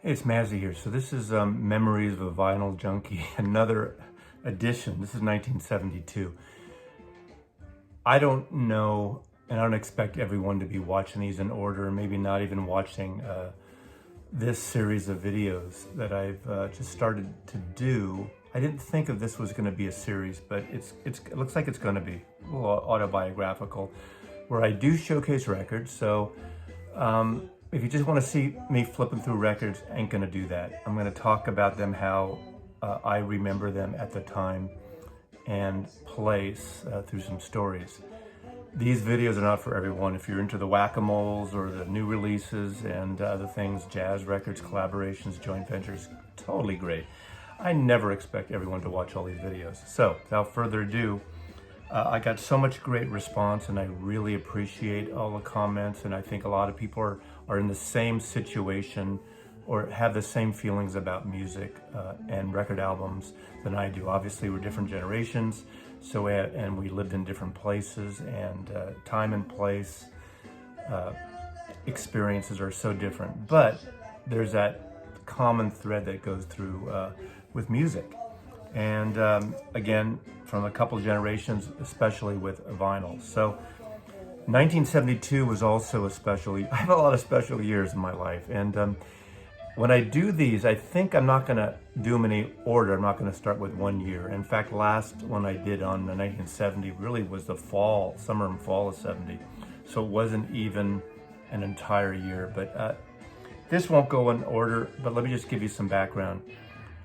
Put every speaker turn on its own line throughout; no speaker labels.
Hey, it's Mazzy here. So this is Memories of a Vinyl Junkie, another edition. This is 1972. I don't know, and I don't expect everyone to be watching these in order, maybe not even watching this series of videos that I've just started to do. I didn't think of this was going to be a series, but it looks like it's going to be a little autobiographical, where I do showcase records. So if you just want to see me flipping through records, I ain't gonna do that. I'm gonna talk about them, how I remember them at the time and place through some stories. These videos are not for everyone. If you're into the whack-a-moles or the new releases and other things, jazz records, collaborations, joint ventures, totally great. I never expect everyone to watch all these videos. So without further ado, I got so much great response, and I really appreciate all the comments, and I think a lot of people are in the same situation or have the same feelings about music and record albums than I do. Obviously, we're different generations, so and we lived in different places, and time and place experiences are so different. But there's that common thread that goes through with music. And again, from a couple generations, especially with vinyl. So 1972 was also a special, I have a lot of special years in my life. And when I do these, I think I'm not gonna do them in any order. I'm not gonna start with one year. In fact, last one I did on 1970 really was the summer and fall of 70. So it wasn't even an entire year, but this won't go in order, but let me just give you some background.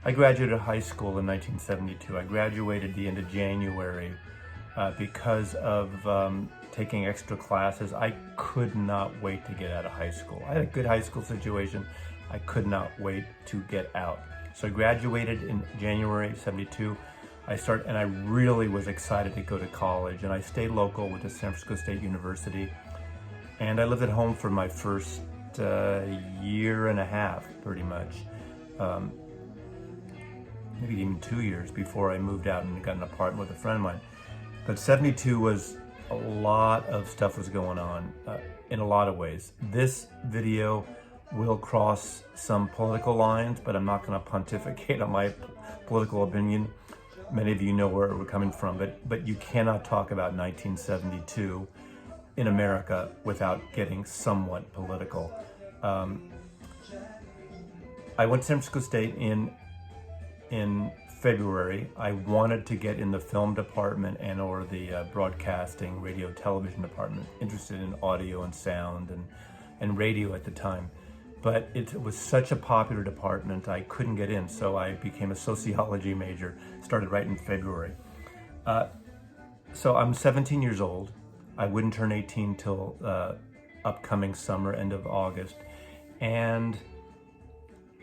I graduated high school in 1972. I graduated the end of January because of taking extra classes. I could not wait to get out of high school. I had a good high school situation. I could not wait to get out. So I graduated in January 72. And I really was excited to go to college, and I stayed local with the San Francisco State University. And I lived at home for my first year and a half, pretty much. Maybe even 2 years before I moved out and got an apartment with a friend of mine. But 72 was a lot of stuff was going on in a lot of ways. This video will cross some political lines, but I'm not going to pontificate on my political opinion. Many of you know where we're coming from, but you cannot talk about 1972 in America without getting somewhat political. I went to San Francisco State in February. I wanted to get in the film department or the broadcasting, radio, television department, interested in audio and sound and radio at the time. But it was such a popular department, I couldn't get in, so I became a sociology major, started right in February. So I'm 17 years old. I wouldn't turn 18 till upcoming summer, end of August. And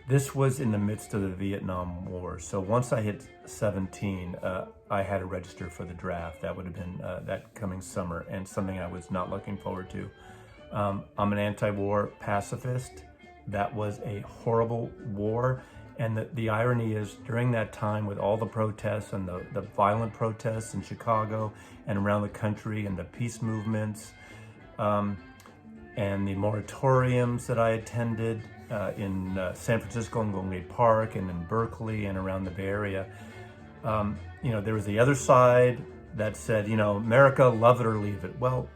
this was in the midst of the Vietnam War. So once I hit 17, I had to register for the draft. That would have been that coming summer, and something I was not looking forward to. I'm an anti-war pacifist. That was a horrible war. And the irony is, during that time, with all the protests and the violent protests in Chicago and around the country, and the peace movements, and the moratoriums that I attended, in San Francisco and Golden Gate Park and in Berkeley and around the Bay Area, there was the other side that said, America, love it or leave it. Well,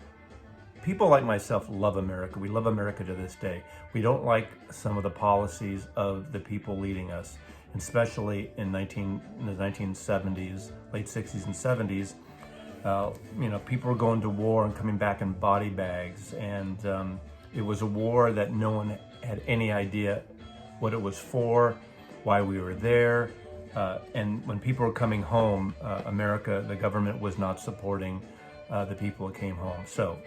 people like myself love America. We love America to this day. We don't like some of the policies of the people leading us, especially in the 1970s, late 60s and 70s. People were going to war and coming back in body bags, and it was a war that no one had any idea what it was for, why we were there, and when people were coming home, America, the government was not supporting the people that came home. So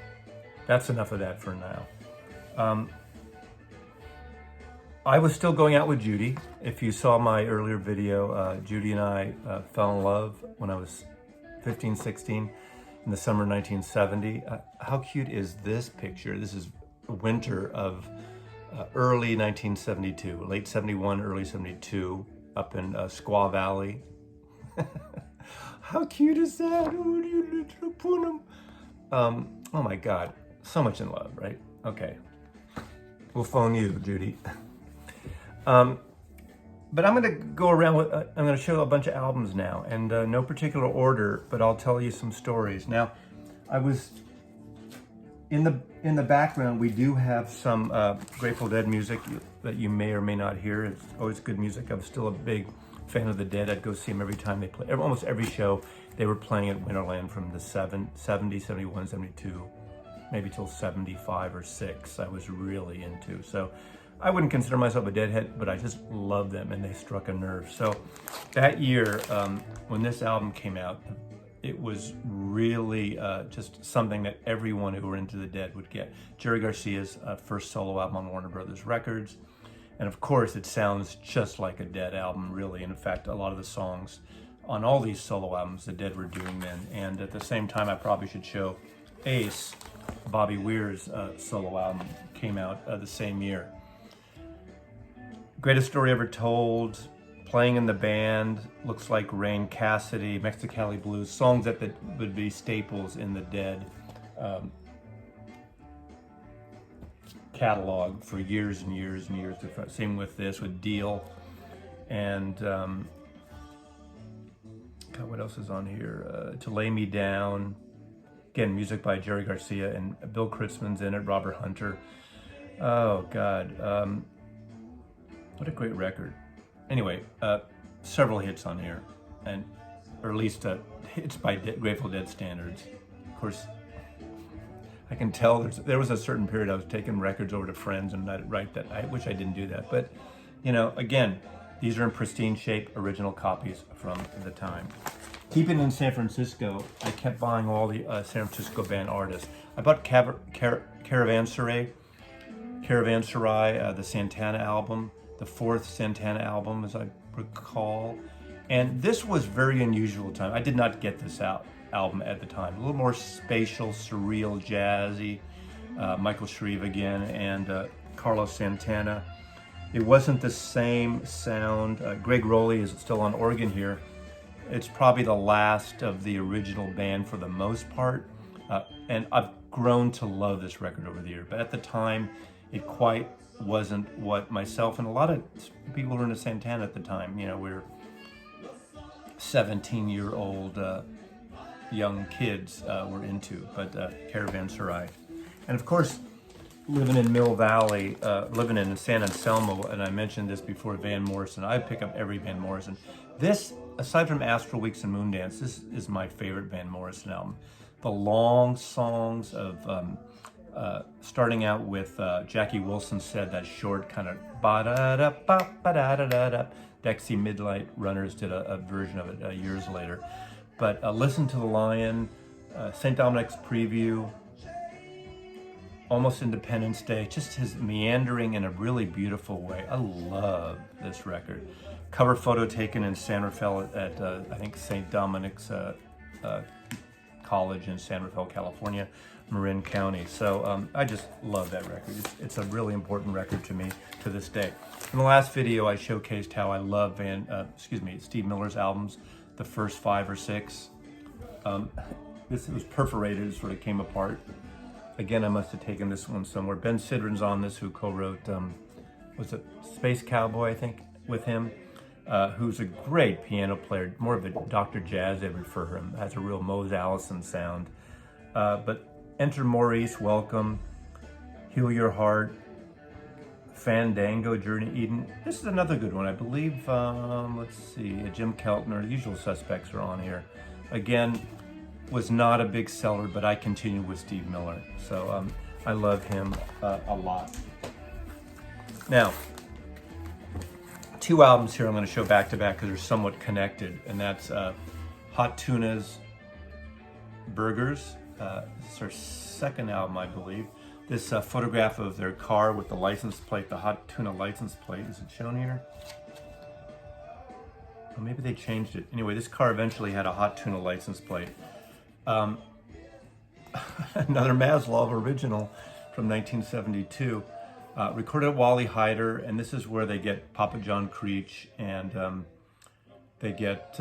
that's enough of that for now. I was still going out with Judy. If you saw my earlier video, Judy and I fell in love when I was 15, 16 in the summer of 1970. How cute is this picture? This is winter of early 1972, late 71, early 72, up in Squaw Valley. How cute is that? Oh my God, so much in love, right? Okay, we'll phone you, Judy. But I'm going to go around with, I'm going to show a bunch of albums now, and no particular order, but I'll tell you some stories. Now, I was, in the background, we do have some Grateful Dead music that you may or may not hear. It's always good music. I'm still a big fan of the Dead. I'd go see them every time they play. Almost every show they were playing at Winterland from the 70, 71, 72, maybe till 75 or 6. I was really into. So I wouldn't consider myself a Deadhead, but I just love them, and they struck a nerve. So that year, when this album came out, it was really just something that everyone who were into the Dead would get. Jerry Garcia's first solo album on Warner Brothers Records. And of course, it sounds just like a Dead album, really. And in fact, a lot of the songs on all these solo albums the Dead were doing then. And at the same time, I probably should show Ace, Bobby Weir's solo album, came out the same year. Greatest Story Ever Told, Playing in the Band, Looks Like Rain, Cassidy, Mexicali Blues, songs that would be staples in the Dead catalog for years and years and years. Same with this, with Deal. And God, what else is on here? To Lay Me Down. Again, music by Jerry Garcia, and Bill Kritzman's in it, Robert Hunter. Oh God. What a great record. Anyway, several hits on here, or at least hits by Grateful Dead standards. Of course, I can tell there was a certain period I was taking records over to friends and I'd write that. I wish I didn't do that. But, you know, again, these are in pristine shape, original copies from the time. Keeping in San Francisco, I kept buying all the San Francisco band artists. I bought Caravanserai, the Santana album, the fourth Santana album, as I recall. And this was very unusual time. I did not get this album at the time. A little more spatial, surreal, jazzy. Michael Shreve again, and Carlos Santana. It wasn't the same sound. Greg Rowley is still on organ here. It's probably the last of the original band for the most part. And I've grown to love this record over the years. But at the time, it quite wasn't what myself and a lot of people who were into Santana at the time, you know, we were 17-year-old young kids were into, but Caravanserai. And of course, living in Mill Valley, living in San Anselmo, and I mentioned this before, Van Morrison. I pick up every Van Morrison. This, aside from Astral Weeks and Moondance, this is my favorite Van Morrison album. The long songs of starting out with Jackie Wilson Said, that short kind of ba-da-da-ba-ba-da-da-da-da. Dexy Midnight Runners did a version of it years later. But Listen to the Lion, St. Dominic's Preview, Almost Independence Day, just his meandering in a really beautiful way. I love this record. Cover photo taken in San Rafael at I think St. Dominic's College in San Rafael, California, Marin County. So I just love that record. It's a really important record to me to this day. In the last video, I showcased how I love Steve Miller's albums, the first 5 or 6. This was perforated, it sort of came apart. Again, I must have taken this one somewhere. Ben Sidran's on this, who co-wrote, was it Space Cowboy, I think, with him, who's a great piano player, more of a Dr. Jazz, I refer to him, has a real Mose Allison sound. But Enter Maurice, Welcome, Heal Your Heart, Fandango, Journey Eden. This is another good one, I believe. Let's see, Jim Keltner, the Usual Suspects are on here. Again, was not a big seller, but I continue with Steve Miller. So I love him a lot. Now, 2 albums here I'm going to show back to back because they're somewhat connected, and that's Hot Tuna's Burgers. This is their second album, I believe. This photograph of their car with the license plate, the Hot Tuna license plate, is it shown here? Or maybe they changed it. Anyway, this car eventually had a Hot Tuna license plate. Another Maslov original from 1972. Recorded at Wally Hyder, and this is where they get Papa John Creech and they get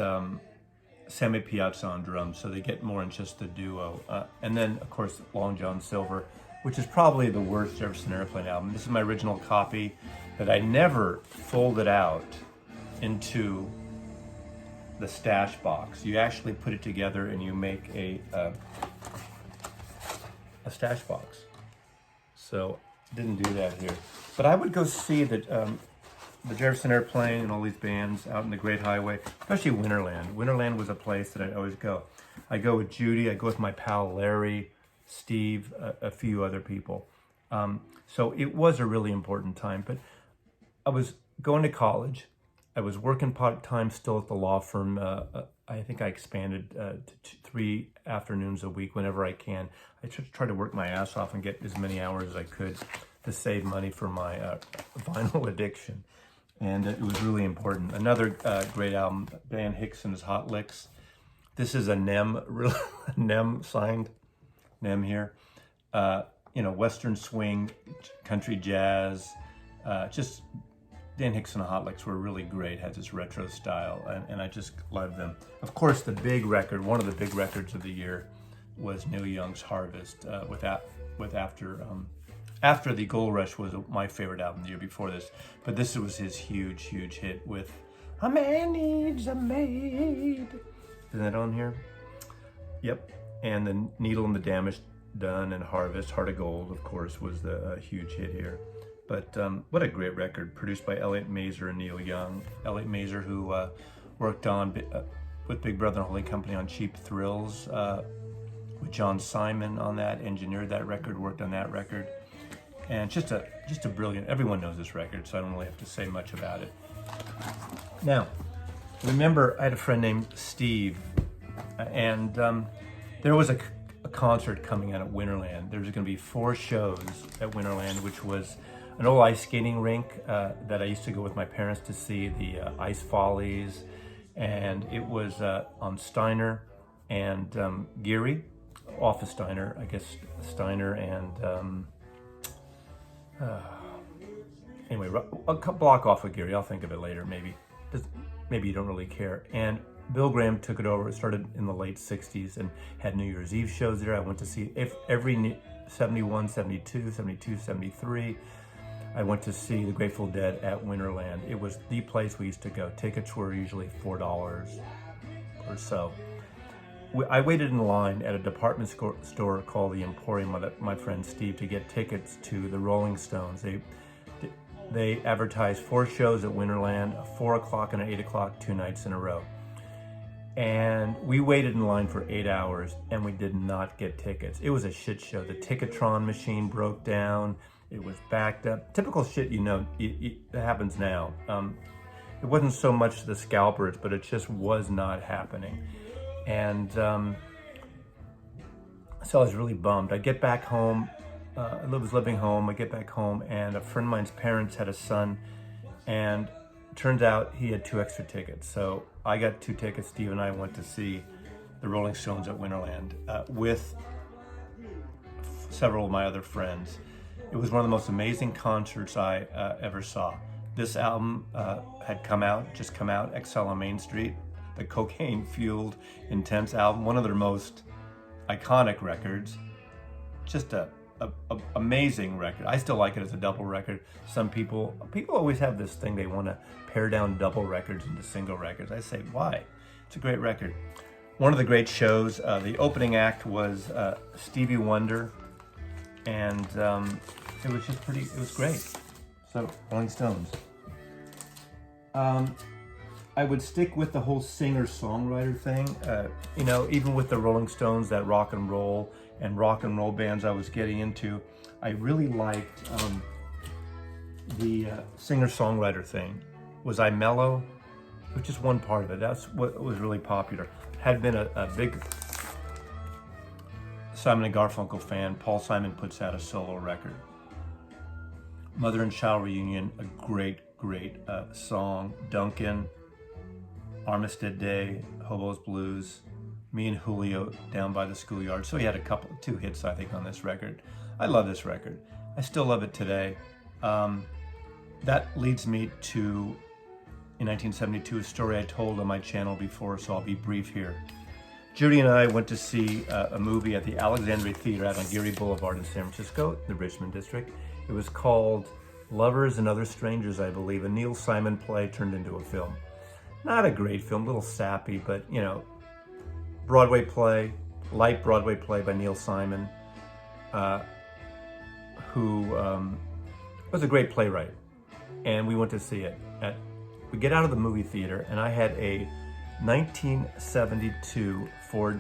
Sammy Piazza on drums, so they get more in just the duo. And then, of course, Long John Silver which is probably the worst Jefferson Airplane album. This is my original copy that I never folded out into the stash box. You actually put it together and you make a stash box. So didn't do that here. But I would go see the Jefferson Airplane and all these bands out in the Great Highway, especially Winterland. Winterland was a place that I'd always go. I go with Judy, I go with my pal Larry, Steve, a few other people. So it was a really important time. But I was going to college. I was working part-time still at the law firm. I think I expanded to 3 afternoons a week whenever I can. I try to work my ass off and get as many hours as I could to save money for my vinyl addiction. And it was really important. Another great album, Dan Hickson's Hot Licks. This is a NEM signed, NEM here. Western swing, country jazz, just Dan Hickson Hot Licks were really great, had this retro style, and I just loved them. Of course, the big record, one of the big records of the year was Neil Young's Harvest, After the Gold Rush was my favorite album the year before this, but this was his huge hit with A Man Needs a Maid. Isn't that on here? Yep. And the Needle and the Damage Done and Harvest, Heart of Gold, of course, was the huge hit here. But what a great record, produced by Elliot Mazer and Neil Young. Elliot Mazer, who worked on with Big Brother and Holding Company on Cheap Thrills, with John Simon on that, engineered that record, worked on that record. And just a brilliant, everyone knows this record, so I don't really have to say much about it. Now, remember, I had a friend named Steve, and there was a concert coming out at Winterland. There was going to be 4 shows at Winterland, which was an old ice skating rink that I used to go with my parents to see the Ice Follies, and it was on Steiner and Geary, off of Steiner, I guess Steiner and anyway, a block off of Geary. I'll think of it later, maybe. Maybe you don't really care. And Bill Graham took it over. It started in the late 60s and had New Year's Eve shows there. I went to see every 71, 72, 72, 73. I went to see the Grateful Dead at Winterland. It was the place we used to go. Tickets were usually $4 or so. I waited in line at a department store called the Emporium with my friend Steve to get tickets to the Rolling Stones. They advertised 4 shows at Winterland, a 4 o'clock and an 8 o'clock, 2 nights in a row. And we waited in line for 8 hours and we did not get tickets. It was a shit show. The Ticketron machine broke down. It was backed up. Typical shit, it happens now. It wasn't so much the scalpers, but it just was not happening. And so I was really bummed. I get back home, I was living home, I get back home, and a friend of mine's parents had a son, and it turns out he had 2 extra tickets. So I got 2 tickets. Steve and I went to see the Rolling Stones at Winterland with several of my other friends. It was one of the most amazing concerts I ever saw. This album had just come out, XL on Main Street, the cocaine-fueled, intense album, one of their most iconic records. Just a amazing record. I still like it as a double record. Some people always have this thing, they want to pare down double records into single records. I say, why? It's a great record. One of the great shows, the opening act was Stevie Wonder, and it was just it was great. So, Rolling Stones. I would stick with the whole singer-songwriter thing. Even with the Rolling Stones, that rock and roll bands I was getting into, I really liked the singer-songwriter thing. Was I mellow? It was just one part of it. That's what was really popular. Had been a big Simon & Garfunkel fan. Paul Simon puts out a solo record. Mother and Child Reunion, a great song. Duncan, Armistead Day, Hobo's Blues, me and Julio, Down by the Schoolyard. So he had 2 hits, I think, on this record. I love this record. I still love it today. That leads me to, in 1972, a story I told on my channel before, so I'll be brief here. Judy and I went to see a movie at the Alexandria Theater out on Geary Boulevard in San Francisco, the Richmond district. It was called Lovers and Other Strangers, I believe, a Neil Simon play turned into a film. Not a great film, a little sappy, but you know, Broadway play, light Broadway play by Neil Simon, who was a great playwright. And we went to see it. We get out of the movie theater, and I had a 1972 Ford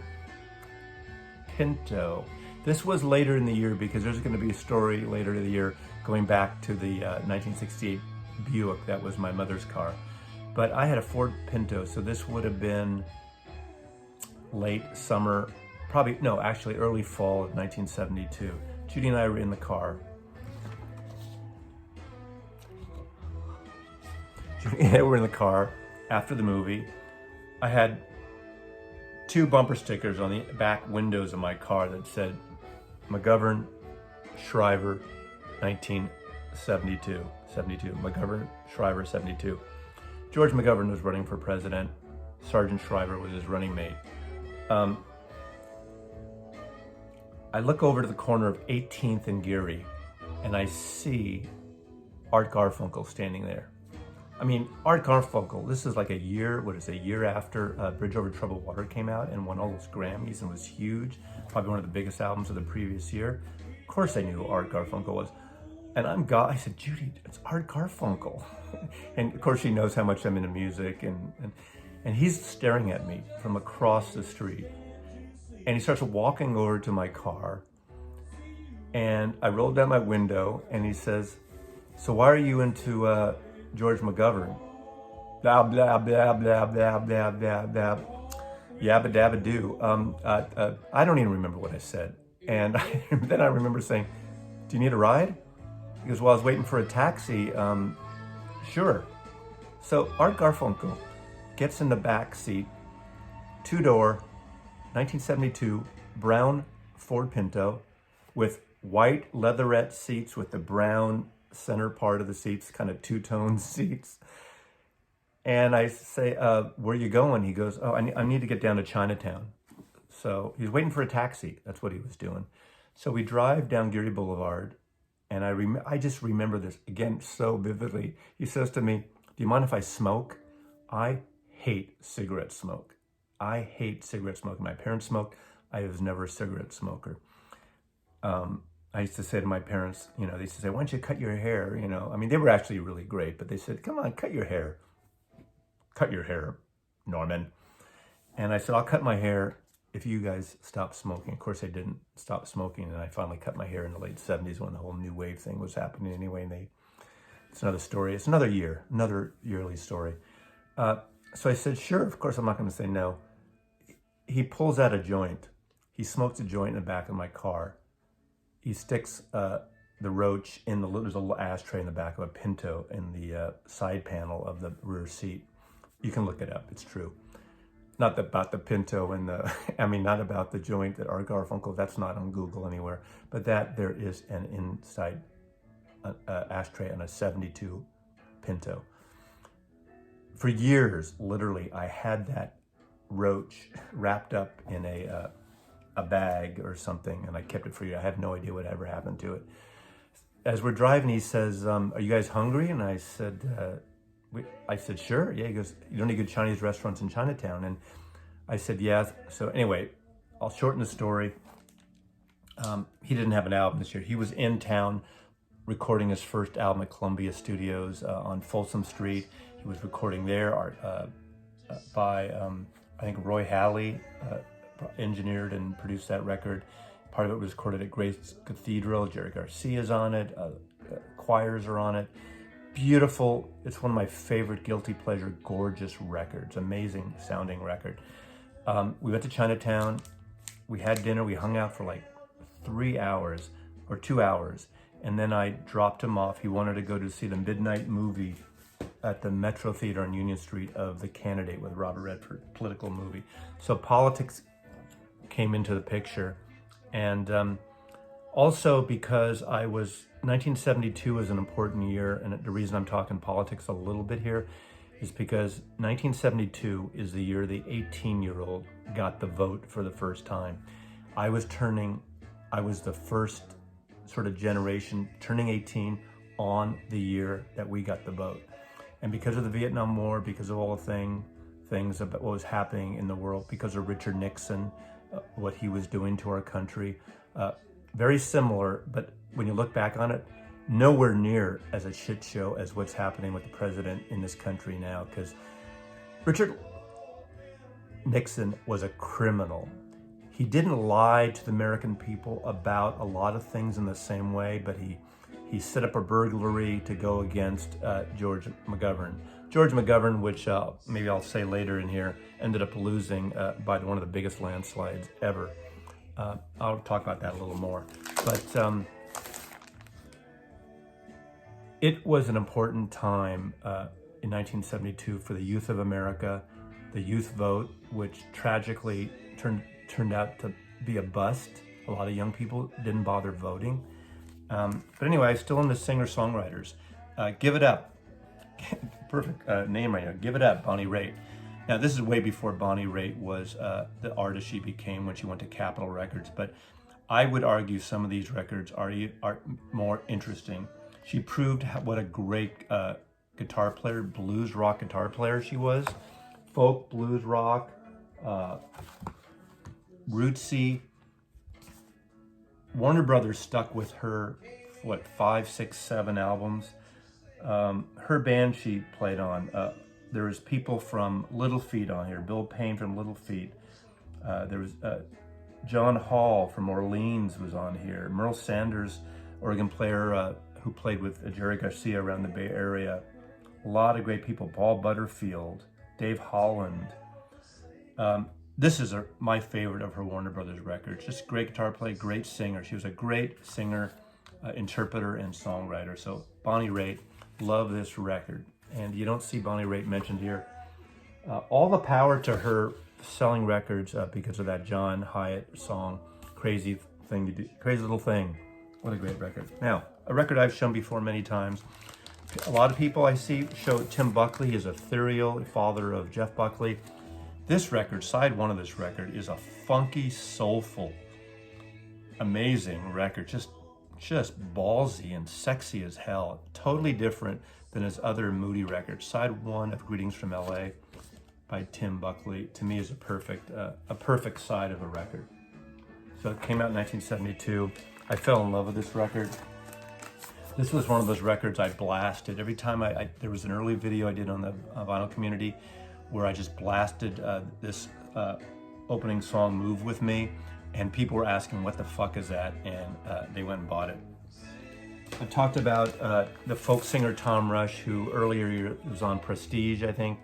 Pinto. This was later in the year because there's going to be a story later in the year going back to the 1968 Buick that was my mother's car. But I had a Ford Pinto, so this would have been late summer, actually early fall of 1972. Judy and I were in the car. Judy and I were in the car after the movie. I had 2 bumper stickers on the back windows of my car that said McGovern, Shriver, 1972, McGovern, Shriver, 72. George McGovern was running for president. Sergeant Shriver was his running mate. I look over to the corner of 18th and Geary, and I see Art Garfunkel standing there. I mean, Art Garfunkel, this is like a year after Bridge Over Troubled Water came out and won all those Grammys and was huge, probably one of the biggest albums of the previous year. Of course I knew who Art Garfunkel was. And I said, Judy, it's Art Garfunkel. And of course she knows how much I'm into music, and he's staring at me from across the street. And he starts walking over to my car, and I roll down my window, and he says, so why are you into George McGovern? Blah, blah, blah, blah, blah, blah, blah, blah. Yabba dabba doo. I don't even remember what I said. And then I remember saying, do you need a ride? He goes, well, I was waiting for a taxi. Sure. So Art Garfunkel gets in the back seat, 2-door, 1972 brown Ford Pinto with white leatherette seats with the brown center part of the seats, kind of two-tone seats. And I say, where are you going? He goes, oh, I need to get down to Chinatown. So he's waiting for a taxi. That's what he was doing. So we drive down Geary Boulevard, and I just remember this, again, so vividly. He says to me, do you mind if I smoke? I hate cigarette smoke. I hate cigarette smoke. My parents smoked. I was never a cigarette smoker. I used to say to my parents, they used to say, why don't you cut your hair? I mean, they were actually really great, but they said, come on, cut your hair. Cut your hair, Norman. And I said, I'll cut my hair if you guys stop smoking. Of course, I didn't stop smoking, and I finally cut my hair in the late 70s when the whole new wave thing was happening anyway. And it's another story. It's another yearly story. So I said, sure, of course, I'm not going to say no. He pulls out a joint. He smokes a joint in the back of my car. He sticks the roach in there's a little ashtray in the back of a Pinto in the side panel of the rear seat. You can look it up. It's true. Not about the Pinto and not about the joint that Art Garfunkel, that's not on Google anywhere, but that there is an inside ashtray on a 72 Pinto. For years, literally, I had that roach wrapped up in a bag or something, and I kept it for you. I have no idea what ever happened to it. As we're driving, he says, are you guys hungry? And I said, sure. Yeah, he goes, you don't need good Chinese restaurants in Chinatown. And I said, yeah. So anyway, I'll shorten the story. He didn't have an album this year. He was in town recording his first album at Columbia Studios on Folsom Street. He was recording there by, I think, Roy Halley engineered and produced that record. Part of it was recorded at Grace Cathedral. Jerry Garcia's on it. Choirs are on it. Beautiful. It's one of my favorite guilty pleasure, gorgeous records. Amazing sounding record. We went to Chinatown. We had dinner. We hung out for like 3 hours or 2 hours. And then I dropped him off. He wanted to go to see the midnight movie at the Metro Theater on Union Street of The Candidate with Robert Redford, political movie. So politics came into the picture. And also because 1972 was an important year, and the reason I'm talking politics a little bit here is because 1972 is the year the 18-year-old got the vote for the first time. I was the first sort of generation turning 18 on the year that we got the vote. And because of the Vietnam War, because of all the things about what was happening in the world, because of Richard Nixon, what he was doing to our country, very similar, but when you look back on it, nowhere near as a shit show as what's happening with the president in this country now, because Richard Nixon was a criminal. He didn't lie to the American people about a lot of things in the same way, but he set up a burglary to go against George McGovern. George McGovern, which maybe I'll say later in here, ended up losing by one of the biggest landslides ever. I'll talk about that a little more. But it was an important time in 1972 for the youth of America, the youth vote, which tragically turned out to be a bust. A lot of young people didn't bother voting. But anyway, I'm still in the singer-songwriters. Give It Up. Perfect name right here. Give It Up, Bonnie Raitt. Now, this is way before Bonnie Raitt was the artist she became when she went to Capitol Records, but I would argue some of these records are more interesting. She proved what a great guitar player, blues rock guitar player she was. Folk, blues rock, rootsy. Warner Brothers stuck with her, 5, 6, 7 albums. Her band she played on, there was people from Little Feat on here, Bill Payne from Little Feat. There was John Hall from Orleans was on here. Merle Sanders, organ player who played with Jerry Garcia around the Bay Area. A lot of great people, Paul Butterfield, Dave Holland. This is my favorite of her Warner Brothers records. Just great guitar player, great singer. She was a great singer, interpreter, and songwriter. So Bonnie Raitt, love this record. And you don't see Bonnie Raitt mentioned here. All the power to her selling records because of that John Hyatt song, Crazy Thing to Do, Crazy Little Thing. What a great record. Now, a record I've shown before many times. A lot of people I see show Tim Buckley is ethereal, father of Jeff Buckley. This record, side one of this record, is a funky, soulful, amazing record. Just ballsy and sexy as hell. Totally different than his other moody records. Side one of Greetings from LA by Tim Buckley, to me, is a perfect side of a record. So it came out in 1972. I fell in love with this record. This was one of those records I blasted. Every time there was an early video I did on the vinyl community where I just blasted this opening song, Move With Me, and people were asking, what the fuck is that? And they went and bought it. I talked about the folk singer Tom Rush, who earlier was on Prestige, I think,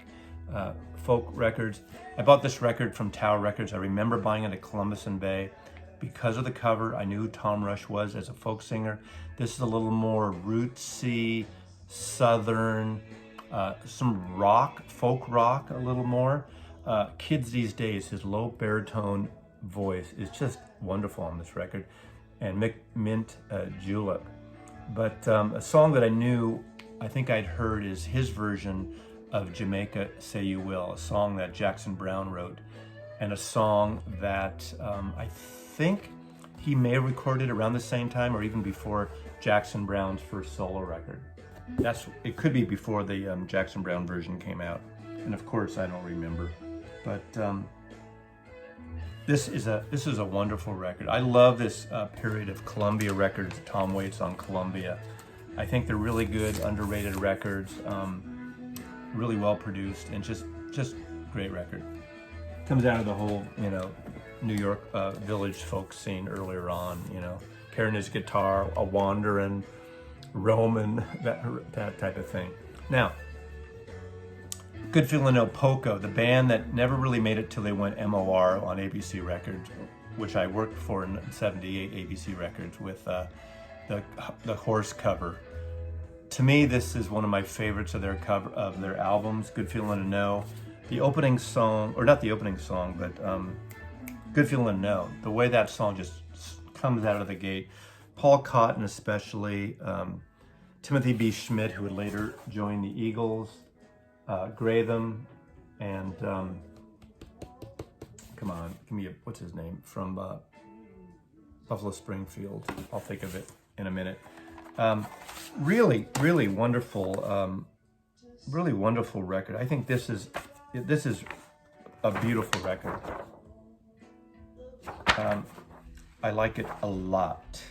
folk records. I bought this record from Tower Records. I remember buying it at Columbus and Bay. Because of the cover, I knew who Tom Rush was as a folk singer. This is a little more rootsy, southern, some rock, folk rock a little more. Kids These Days, his low baritone voice is just wonderful on this record. And Mint Julep. But a song that I think I'd heard is his version of Jamaica Say You Will, a song that Jackson Browne wrote, and a song that I think he may have recorded around the same time or even before Jackson Browne's first solo record. It could be before the Jackson Browne version came out. And of course, I don't remember. But this is a wonderful record. I love this period of Columbia records. Tom Waits on Columbia. I think they're really good, underrated records, really well produced, and just great record. Comes out of the whole, New York village folk scene earlier on, carrying his guitar, a wanderin', roaming, that type of thing. Now, Good Feelin' No Poco, the band that never really made it till they went MOR on ABC Records, which I worked for in '78 ABC Records with the horse cover. To me, this is one of my favorites of their albums, Good Feelin' No. The opening song, or not the opening song, but Good Feelin' No. The way that song just comes out of the gate. Paul Cotton especially, Timothy B. Schmidt, who would later join the Eagles. gray them, and come on, give me what's his name from Buffalo Springfield. I'll think of it in a minute. Really, really wonderful, really wonderful record. I think this is a beautiful record. I like it a lot.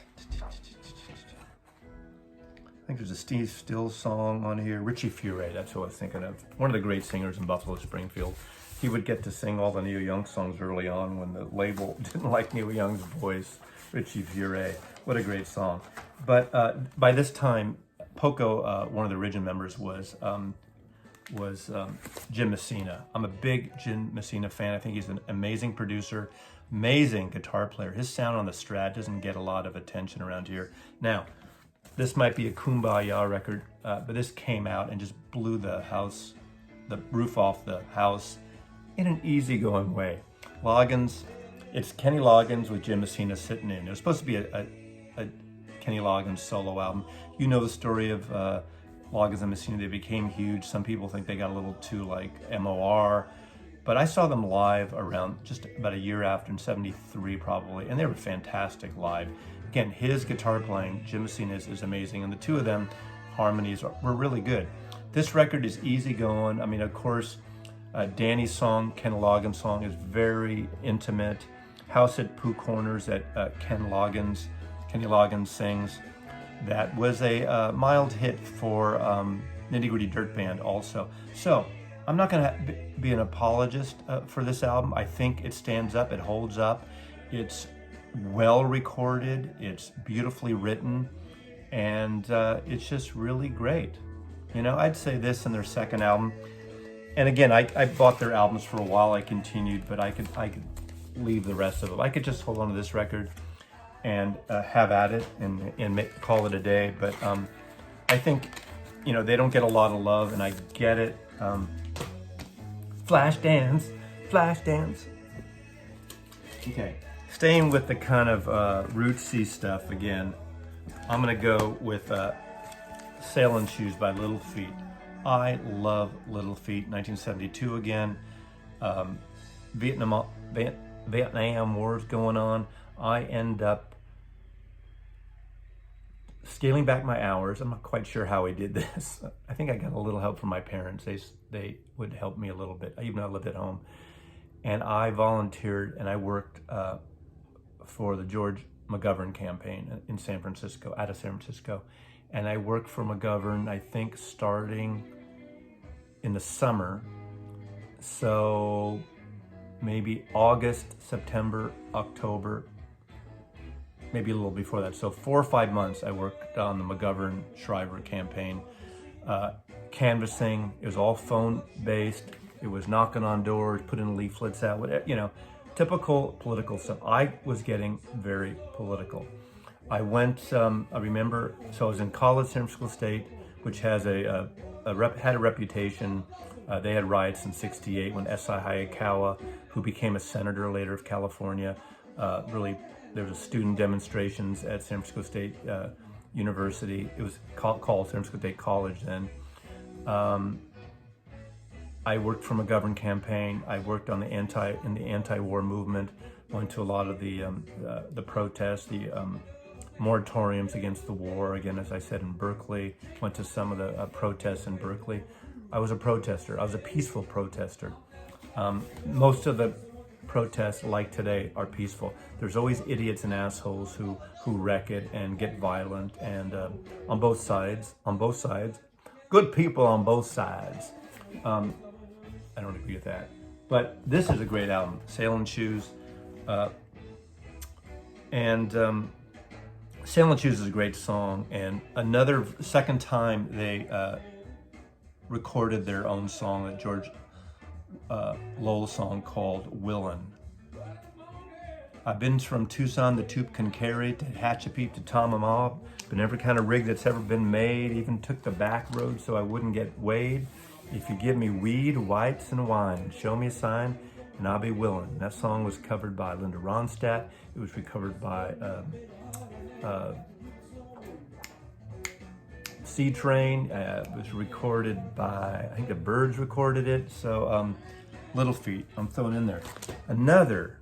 I think there's a Steve Stills song on here. Richie Furay, that's who I was thinking of. One of the great singers in Buffalo Springfield. He would get to sing all the Neil Young songs early on when the label didn't like Neil Young's voice. Richie Furay, what a great song. But by this time, Poco, one of the original members, was Jim Messina. I'm a big Jim Messina fan. I think he's an amazing producer, amazing guitar player. His sound on the Strat doesn't get a lot of attention around here. Now, this might be a Kumbaya record, but this came out and just blew the roof off the house in an easygoing way. Loggins, it's Kenny Loggins with Jim Messina sitting in. It was supposed to be a Kenny Loggins solo album. You know the story of Loggins and Messina. They became huge. Some people think they got a little too like MOR, but I saw them live around just about a year after, in '73 probably, and they were fantastic live. Again, his guitar playing, Jim Messina's, is amazing, and the two of them harmonies were really good. This record is easygoing. I mean, of course, Danny's song, Ken Loggins' song, is very intimate. House at Pooh Corners that Kenny Loggins sings. That was a mild hit for Nitty Gritty Dirt Band also. So I'm not going to be an apologist for this album. I think it stands up, it holds up. It's well recorded, it's beautifully written, and it's just really great. You know, I'd say this in their second album. And again, I bought their albums for a while. I continued, but I could leave the rest of them. I could just hold on to this record and have at it and call it a day. But I think, you know, they don't get a lot of love, and I get it. Flashdance. Okay, staying with the kind of rootsy stuff again, I'm gonna go with Sailing Shoes by Little Feat. I love Little Feat. 1972 again. Vietnam War's going on. I end up scaling back my hours. I'm not quite sure how I did this. I think I got a little help from my parents. They would help me a little bit, even though I lived at home. And I volunteered and I worked for the George McGovern campaign in San Francisco, out of San Francisco. And I worked for McGovern, I think, starting in the summer. So maybe August, September, October, maybe a little before that. So 4 or 5 months I worked on the McGovern-Shriver campaign. Canvassing, it was all phone-based. It was knocking on doors, putting leaflets out, whatever, you know, typical political stuff. I was getting very political. I went, I remember, so I was in college, San Francisco State, which has had a reputation. They had riots in '68 when S.I. Hayakawa, who became a senator later of California, there was student demonstrations at San Francisco State University. It was called San Francisco State College then. I worked for McGovern campaign. I worked on in the anti-war movement. Went to a lot of the protests, the moratoriums against the war. Again, as I said, in Berkeley. Went to some of the protests in Berkeley. I was a protester. I was a peaceful protester. Most of the protests, like today, are peaceful. There's always idiots and assholes who wreck it and get violent. And on both sides, good people on both sides. I don't agree with that, but this is a great album, Sailing Shoes, and Sailing Shoes is a great song. And another second time they recorded their own song, a George Lowell song called Willin'. I've been from Tucson to Tucumcari to Hatchapeep to Tamamaw, been every kind of rig that's ever been made, even took the back road so I wouldn't get weighed. If you give me weed, whites, and wine, show me a sign, and I'll be willing. That song was covered by Linda Ronstadt. It was recovered by Sea Train. It was recorded by, I think the Byrds recorded it. So Little Feat, I'm throwing in there. Another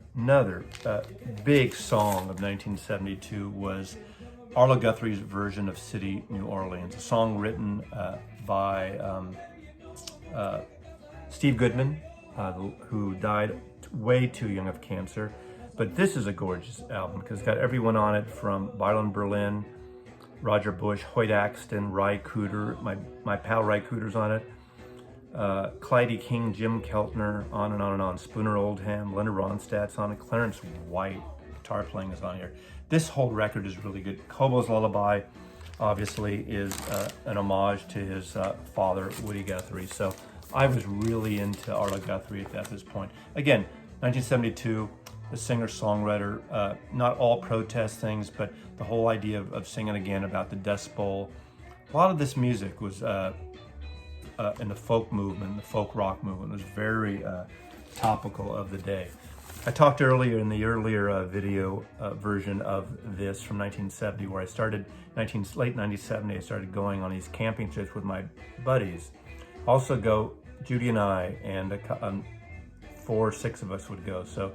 big song of 1972 was Arlo Guthrie's version of City, New Orleans, a song written by Steve Goodman, who died way too young of cancer. But this is a gorgeous album because it's got everyone on it from Byron Berlin, Roger Bush, Hoyt Axton, Ry Cooder, my pal Ry Cooder's on it, Clyde King, Jim Keltner, on and on and on. Spooner Oldham, Leonard Ronstadt's on it, Clarence White, guitar playing is on here. This whole record is really good. Hobo's Lullaby, obviously, is an homage to his father, Woody Guthrie. So I was really into Arlo Guthrie at this point. Again, 1972, the singer-songwriter, not all protest things, but the whole idea of singing again about the Dust Bowl. A lot of this music was in the folk movement, the folk rock movement, was very topical of the day. I talked earlier in the earlier video version of this from 1970, where I started, late 1970, I started going on these camping trips with my buddies. Also Judy and I, and 4 or 6 of us would go. So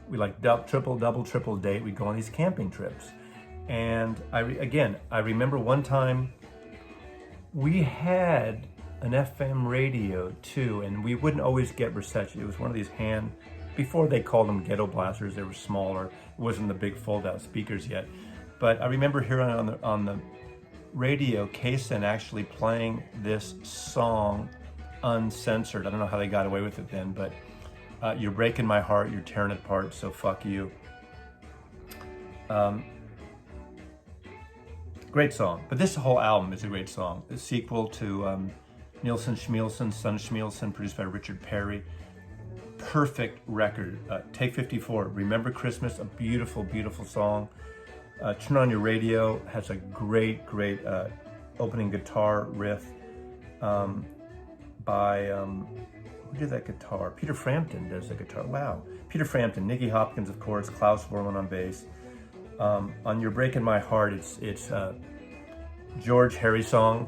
we like double, triple date. We'd go on these camping trips. And I remember one time we had an FM radio too, and we wouldn't always get reception. It was one of these before they called them Ghetto Blasters, they were smaller. It wasn't the big fold-out speakers yet. But I remember hearing on the radio, KSN actually playing this song uncensored. I don't know how they got away with it then, but You're Breaking My Heart, You're Tearing It Apart, So Fuck You. Great song, but this whole album is a great song. The sequel to Nielsen Schmielsen, Son Schmielsen, produced by Richard Perry. Perfect record. Take 54, Remember Christmas, a beautiful, beautiful song. Turn On Your Radio has a great opening guitar riff by, who did that guitar? Peter Frampton does the guitar. Wow. Peter Frampton, Nicky Hopkins, of course, Klaus Vormann on bass. On You're Breaking My Heart, it's George Harry Song,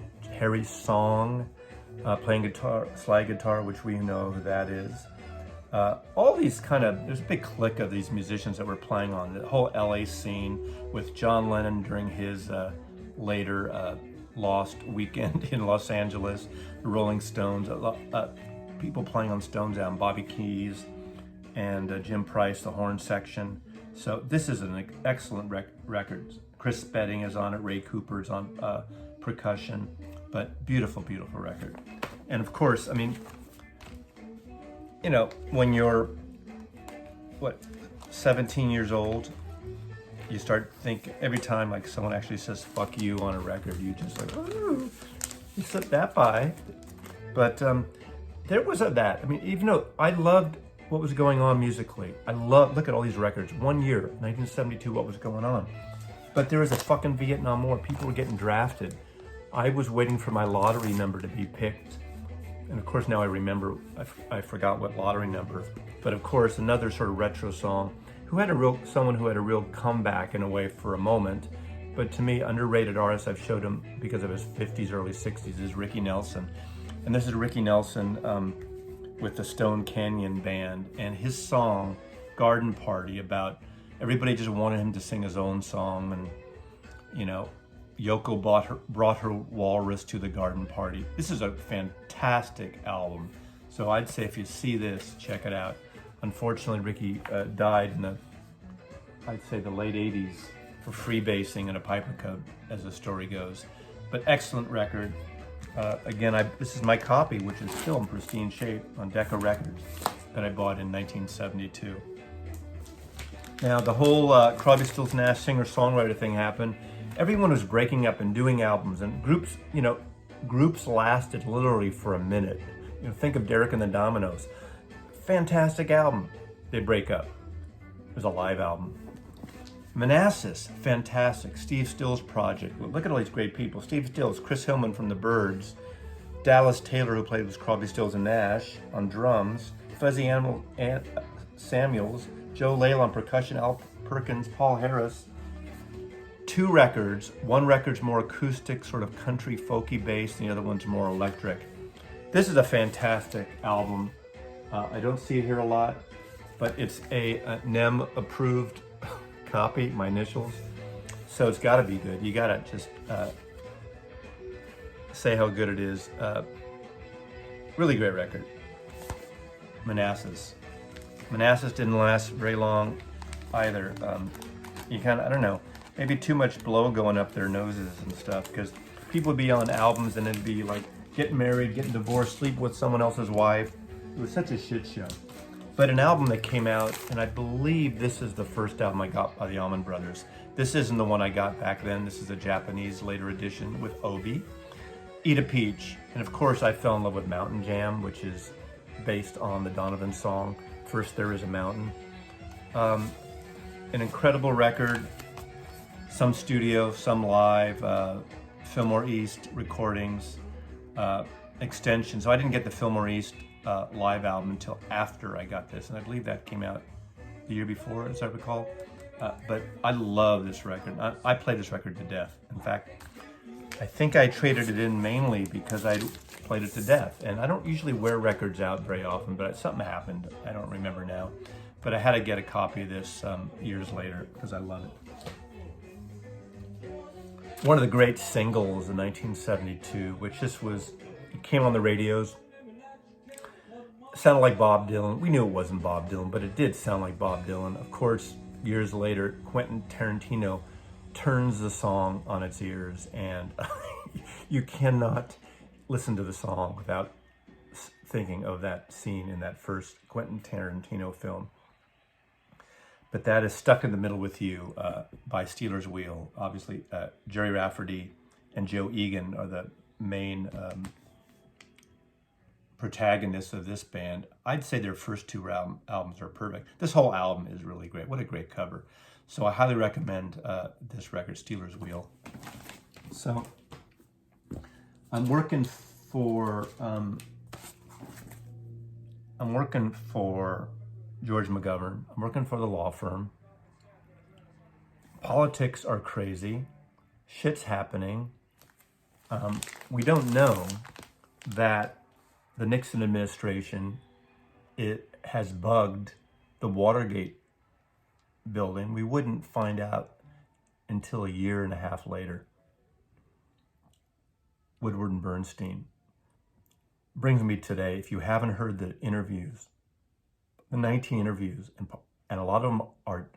playing guitar, slide guitar, which we know who that is. All these there's a big clique of these musicians that were playing on the whole LA scene, with John Lennon during his later lost weekend in Los Angeles, the Rolling Stones, people playing on Stones album, Bobby Keys and Jim Price, the horn section. So this is an excellent record. Chris Spedding is on it, Ray Cooper's on percussion, but beautiful, beautiful record. And of course, I mean, you know, when you're, 17 years old, you start thinking, every time like someone actually says fuck you on a record, you just like, ooh, you slip that by. But there was that. I mean, even though I loved what was going on musically, look at all these records. 1 year, 1972, what was going on? But there was a fucking Vietnam War. People were getting drafted. I was waiting for my lottery number to be picked. And of course, now I remember, I forgot what lottery number. But of course, another sort of retro song, someone who had a real comeback in a way for a moment. But to me, underrated artist, I've showed him because of his 50s, early 60s, is Ricky Nelson. And this is Ricky Nelson with the Stone Canyon Band, and his song, Garden Party, about everybody just wanted him to sing his own song, and, you know, Yoko brought her walrus to the garden party. This is a fantastic album. So I'd say if you see this, check it out. Unfortunately, Ricky died in I'd say the late 80s for freebasing in a pipe code, as the story goes. But excellent record. Again, this is my copy, which is still in pristine shape on Decca Records, that I bought in 1972. Now, the whole Crosby, Stills, Nash singer-songwriter thing happened. Everyone was breaking up and doing albums, and groups lasted literally for a minute. You know, think of Derek and the Dominos. Fantastic album. They break up. It was a live album. Manassas, fantastic. Steve Stills project. Look at all these great people. Steve Stills, Chris Hillman from the Byrds, Dallas Taylor, who played with Crosby, Stills and Nash on drums, Fuzzy Samuels, Joe Lale on percussion, Al Perkins, Paul Harris. two records. One record's more acoustic, sort of country folky based, and the other one's more electric. This is a fantastic album. I don't see it here a lot, but it's a NEM approved copy, my initials. So it's gotta be good. You gotta just say how good it is. Really great record. Manassas. Manassas didn't last very long either. You kind of, I don't know, maybe too much blow going up their noses and stuff, because people would be on albums and it'd be like getting married, getting divorced, sleep with someone else's wife. It was such a shit show. But an album that came out, and I believe this is the first album I got by the Almond Brothers. This isn't the one I got back then. This is a Japanese later edition with Obi. Eat a Peach. And of course I fell in love with Mountain Jam, which is based on the Donovan song, First There Is a Mountain. An incredible record, some studio, some live, Fillmore East recordings, extension. So I didn't get the Fillmore East live album until after I got this, and I believe that came out the year before, as I recall. But I love this record. I played this record to death. In fact, I think I traded it in mainly because I played it to death. And I don't usually wear records out very often, but something happened. I don't remember now. But I had to get a copy of this years later because I love it. One of the great singles in 1972, which just was, it came on the radios. Sounded like Bob Dylan. We knew it wasn't Bob Dylan, but it did sound like Bob Dylan. Of course, years later, Quentin Tarantino turns the song on its ears, and you cannot listen to the song without thinking of that scene in that first Quentin Tarantino film. But that is Stuck in the Middle with You by Stealers Wheel. Obviously, Jerry Rafferty and Joe Egan are the main protagonists of this band. I'd say their first two albums are perfect. This whole album is really great. What a great cover. So I highly recommend this record, Stealers Wheel. So I'm working for George McGovern. I'm working for the law firm. Politics are crazy. Shit's happening. We don't know that the Nixon administration, it has bugged the Watergate building. We wouldn't find out until a year and a half later. Woodward and Bernstein. Brings me today, if you haven't heard the interviews, the 19 interviews, and a lot of them are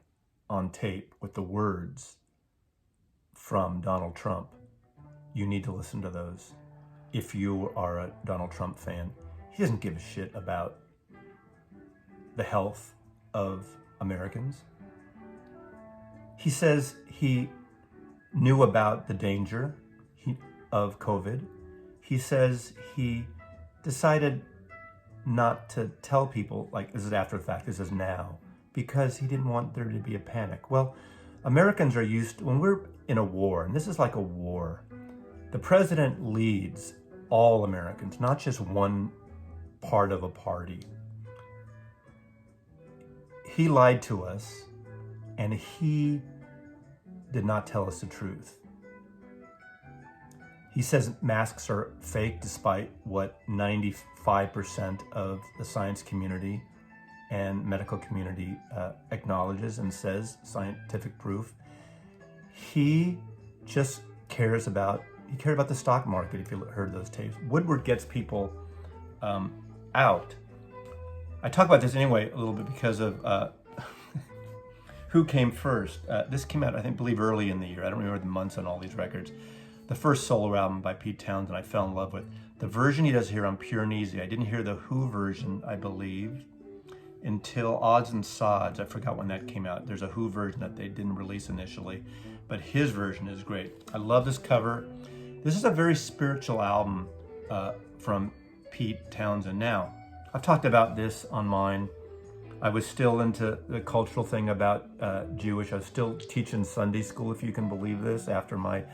on tape with the words from Donald Trump, you need to listen to those. If you are a Donald Trump fan, he doesn't give a shit about the health of Americans. He says he knew about the danger of COVID. He says he decided not to tell people, like this is after the fact, this is now, because he didn't want there to be a panic. Well, Americans are used to, when we're in a war, and this is like a war, the president leads all Americans, not just one part of a party. He lied to us, and he did not tell us the truth. He says masks are fake, despite what 95% of the science community and medical community acknowledges and says, scientific proof. He just cares about the stock market, if you heard those tapes. Woodward gets people out. I talk about this anyway a little bit because of who came first. This came out, I believe early in the year. I don't remember the months on all these records. The first solo album by Pete Townsend I fell in love with. The version he does here on Pure and Easy, I didn't hear the Who version, I believe, until Odds and Sods. I forgot when that came out. There's a Who version that they didn't release initially, but his version is great. I love this cover. This is a very spiritual album from Pete Townsend. Now, I've talked about this on mine. I was still into the cultural thing about Jewish. I was still teaching Sunday school, if you can believe this, after my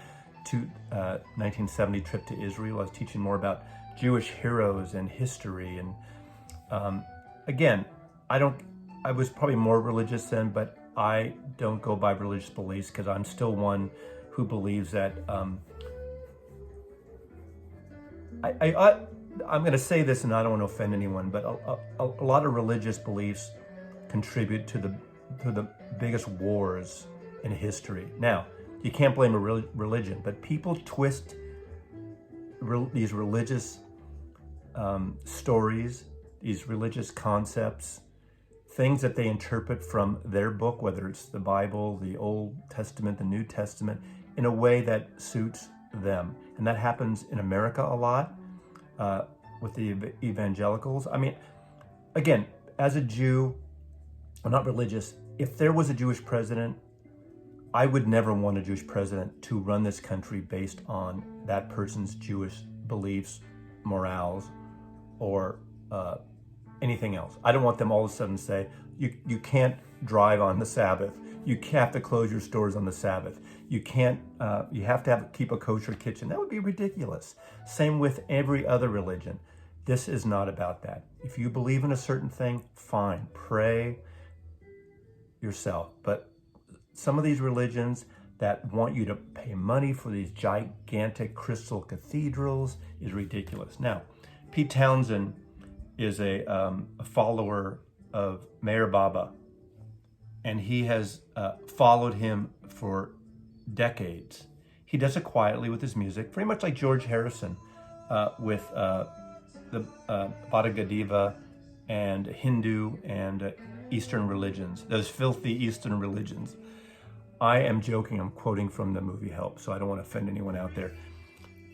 1970 trip to Israel. I was teaching more about Jewish heroes and history. And again, I was probably more religious then, but I don't go by religious beliefs because I'm still one who believes that I'm going to say this, and I don't want to offend anyone, but a lot of religious beliefs contribute to the biggest wars in history. Now, you can't blame a religion, but people twist these religious stories, these religious concepts, things that they interpret from their book, whether it's the Bible, the Old Testament, the New Testament, in a way that suits them. And that happens in America a lot with the evangelicals. I mean, again, as a Jew, I'm not religious. If there was a Jewish president, I would never want a Jewish president to run this country based on that person's Jewish beliefs, morals, or anything else. I don't want them all of a sudden say, you can't drive on the Sabbath. You have to close your stores on the Sabbath. You can't, you have to keep a kosher kitchen. That would be ridiculous. Same with every other religion. This is not about that. If you believe in a certain thing, fine, pray yourself. But some of these religions that want you to pay money for these gigantic crystal cathedrals is ridiculous. Now, Pete Townsend is a follower of Meher Baba, and he has followed him for decades. He does it quietly with his music, pretty much like George Harrison with the Bhagavad and Hindu and Eastern religions, those filthy Eastern religions. I am joking, I'm quoting from the movie Help, so I don't want to offend anyone out there.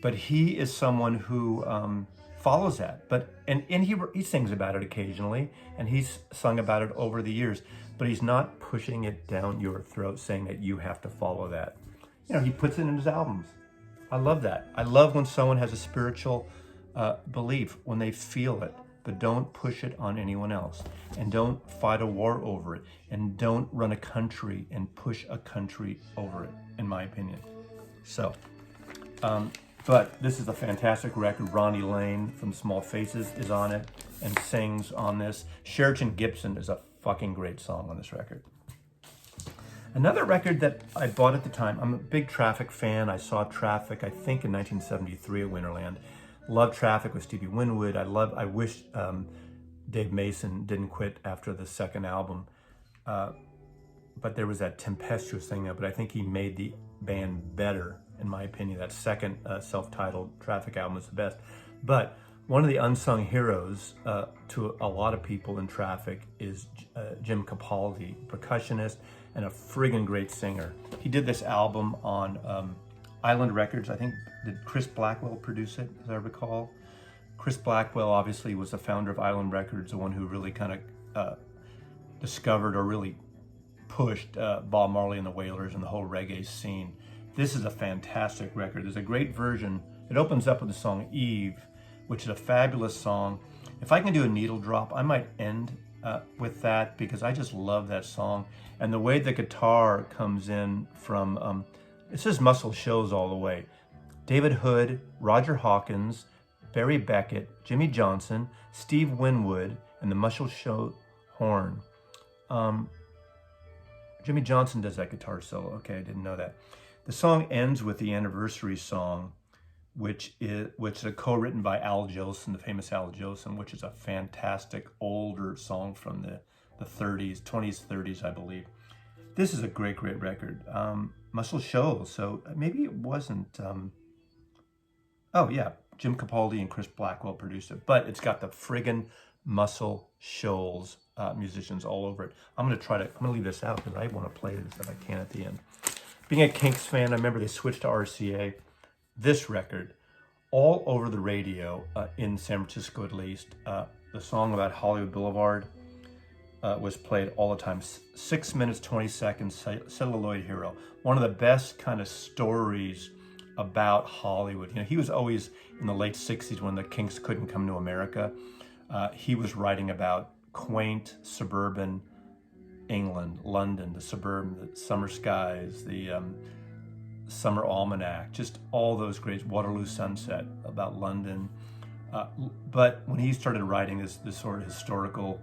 But he is someone who follows that. And he sings about it occasionally, and he's sung about it over the years, but he's not pushing it down your throat saying that you have to follow that. You know, he puts it in his albums. I love that. I love when someone has a spiritual belief, when they feel it, but don't push it on anyone else, and don't fight a war over it, and don't run a country and push a country over it, in my opinion. So, but this is a fantastic record. Ronnie Lane from Small Faces is on it and sings on this. Sheraton Gibson is a fucking great song on this record. Another record that I bought at the time, I'm a big Traffic fan. I saw Traffic, I think in 1973 at Winterland. Love Traffic with Stevie Winwood. I wish Dave Mason didn't quit after the second album. But there was that tempestuous thing there, but I think he made the band better, in my opinion. That second self-titled Traffic album was the best. But one of the unsung heroes to a lot of people in Traffic is Jim Capaldi, percussionist and a friggin' great singer. He did this album on Island Records. I think, did Chris Blackwell produce it, as I recall? Chris Blackwell obviously was the founder of Island Records, the one who really kind of discovered or really pushed Bob Marley and the Wailers and the whole reggae scene. This is a fantastic record. There's a great version. It opens up with the song Eve, which is a fabulous song. If I can do a needle drop, I might end with that, because I just love that song. And the way the guitar comes in from, it says Muscle Shoals all the way. David Hood, Roger Hawkins, Barry Beckett, Jimmy Johnson, Steve Winwood, and the Muscle Shoals horn. Jimmy Johnson does that guitar solo. Okay, I didn't know that. The song ends with the anniversary song, which is co-written by Al Jolson, the famous Al Jolson, which is a fantastic older song from the 30s, 20s, 30s, I believe. This is a great, great record. Muscle Shoals, so maybe it wasn't, oh yeah, Jim Capaldi and Chris Blackwell produced it, but it's got the friggin' Muscle Shoals musicians all over it. I'm gonna leave this out because I want to play this if I can at the end. Being a Kinks fan, I remember they switched to RCA. This record, all over the radio, in San Francisco at least, the song about Hollywood Boulevard was played all the time. 6 minutes, 20 seconds, Celluloid Hero. One of the best kind of stories about Hollywood. You know, he was always in the late 60s when the Kinks couldn't come to America. He was writing about quaint suburban England, London, the summer skies, the Summer Almanac, just all those great, Waterloo Sunset, about London. But when he started writing this sort of historical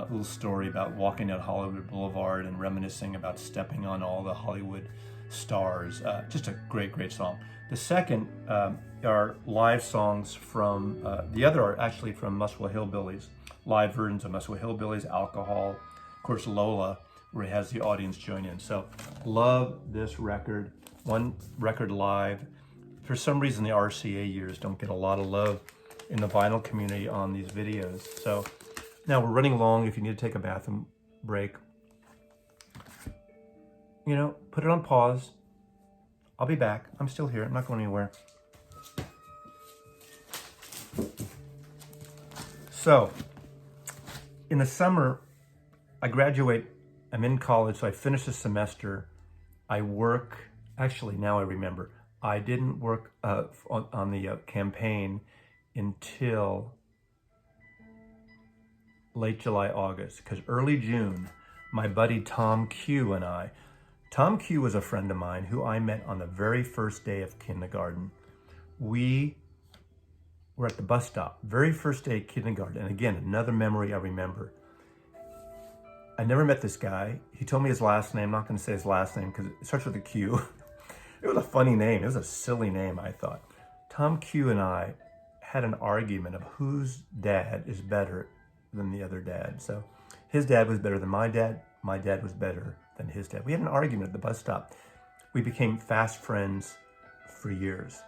little story about walking down Hollywood Boulevard and reminiscing about stepping on all the Hollywood stars. Just a great, great song. The second are live songs from, the other are actually from Muswell Hillbillies, live versions of Muswell Hillbillies, Alcohol, of course Lola, where he has the audience join in. So love this record, one record live. For some reason, the RCA years don't get a lot of love in the vinyl community on these videos. So now we're running long. If you need to take a bathroom break, you know, put it on pause. I'll be back. I'm still here. I'm not going anywhere. So, in the summer, I graduate. I'm in college, so I finish the semester. I work. Actually, now I remember. I didn't work on the campaign until late July, August, because early June, my buddy Tom Q and I, Tom Q was a friend of mine who I met on the very first day of kindergarten. We were at the bus stop, very first day of kindergarten. And again, another memory I remember. I never met this guy. He told me his last name. I'm not going to say his last name because it starts with a Q. It was a funny name. It was a silly name, I thought. Tom Q and I had an argument of whose dad is better than the other dad. So his dad was better than my dad was better than his dad. We had an argument at the bus stop. We became fast friends for years.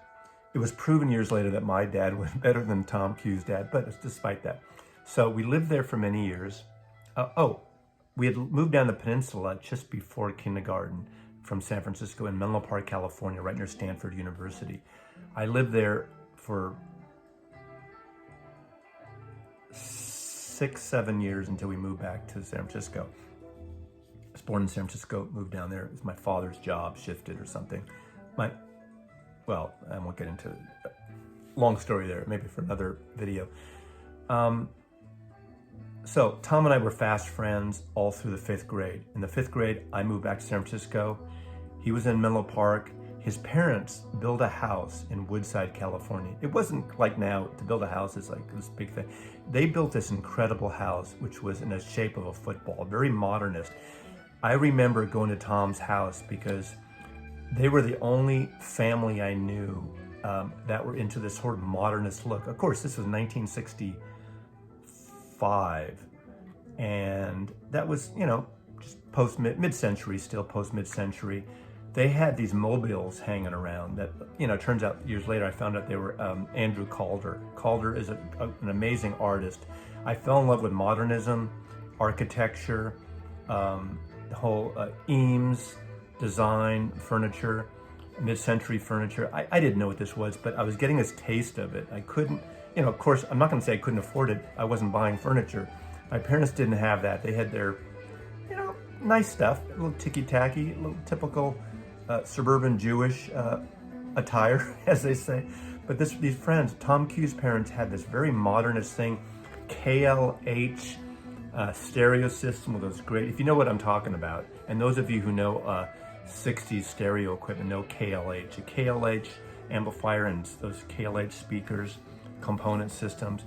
It was proven years later that my dad was better than Tom Q's dad, but despite that. So we lived there for many years. We had moved down the peninsula just before kindergarten from San Francisco in Menlo Park, California, right near Stanford University. I lived there for 6-7 years until we moved back to San Francisco. I was born in San Francisco, moved down there. It was my father's job shifted or something. Well, I won't get into it. Long story there, maybe for another video. So Tom and I were fast friends all through the 5th grade. In the 5th grade, I moved back to San Francisco. He was in Menlo Park. His parents built a house in Woodside, California. It wasn't like now, to build a house is like this big thing. They built this incredible house, which was in the shape of a football, very modernist. I remember going to Tom's house because they were the only family I knew that were into this sort of modernist look. Of course, this was 1965, and that was, you know, just mid-century, still post-mid-century. They had these mobiles hanging around that, you know, turns out years later I found out they were Andrew Calder. Calder is an amazing artist. I fell in love with modernism, architecture, the whole Eames design, furniture, mid-century furniture. I didn't know what this was, but I was getting this taste of it. I couldn't, you know, of course, I'm not going to say I couldn't afford it. I wasn't buying furniture. My parents didn't have that. They had their, you know, nice stuff, a little ticky-tacky, a little typical suburban Jewish attire, as they say. But these friends, Tom Q's parents, had this very modernist thing, KLH stereo system with those great, if you know what I'm talking about, and those of you who know 60s stereo equipment know KLH. A KLH amplifier and those KLH speakers, component systems.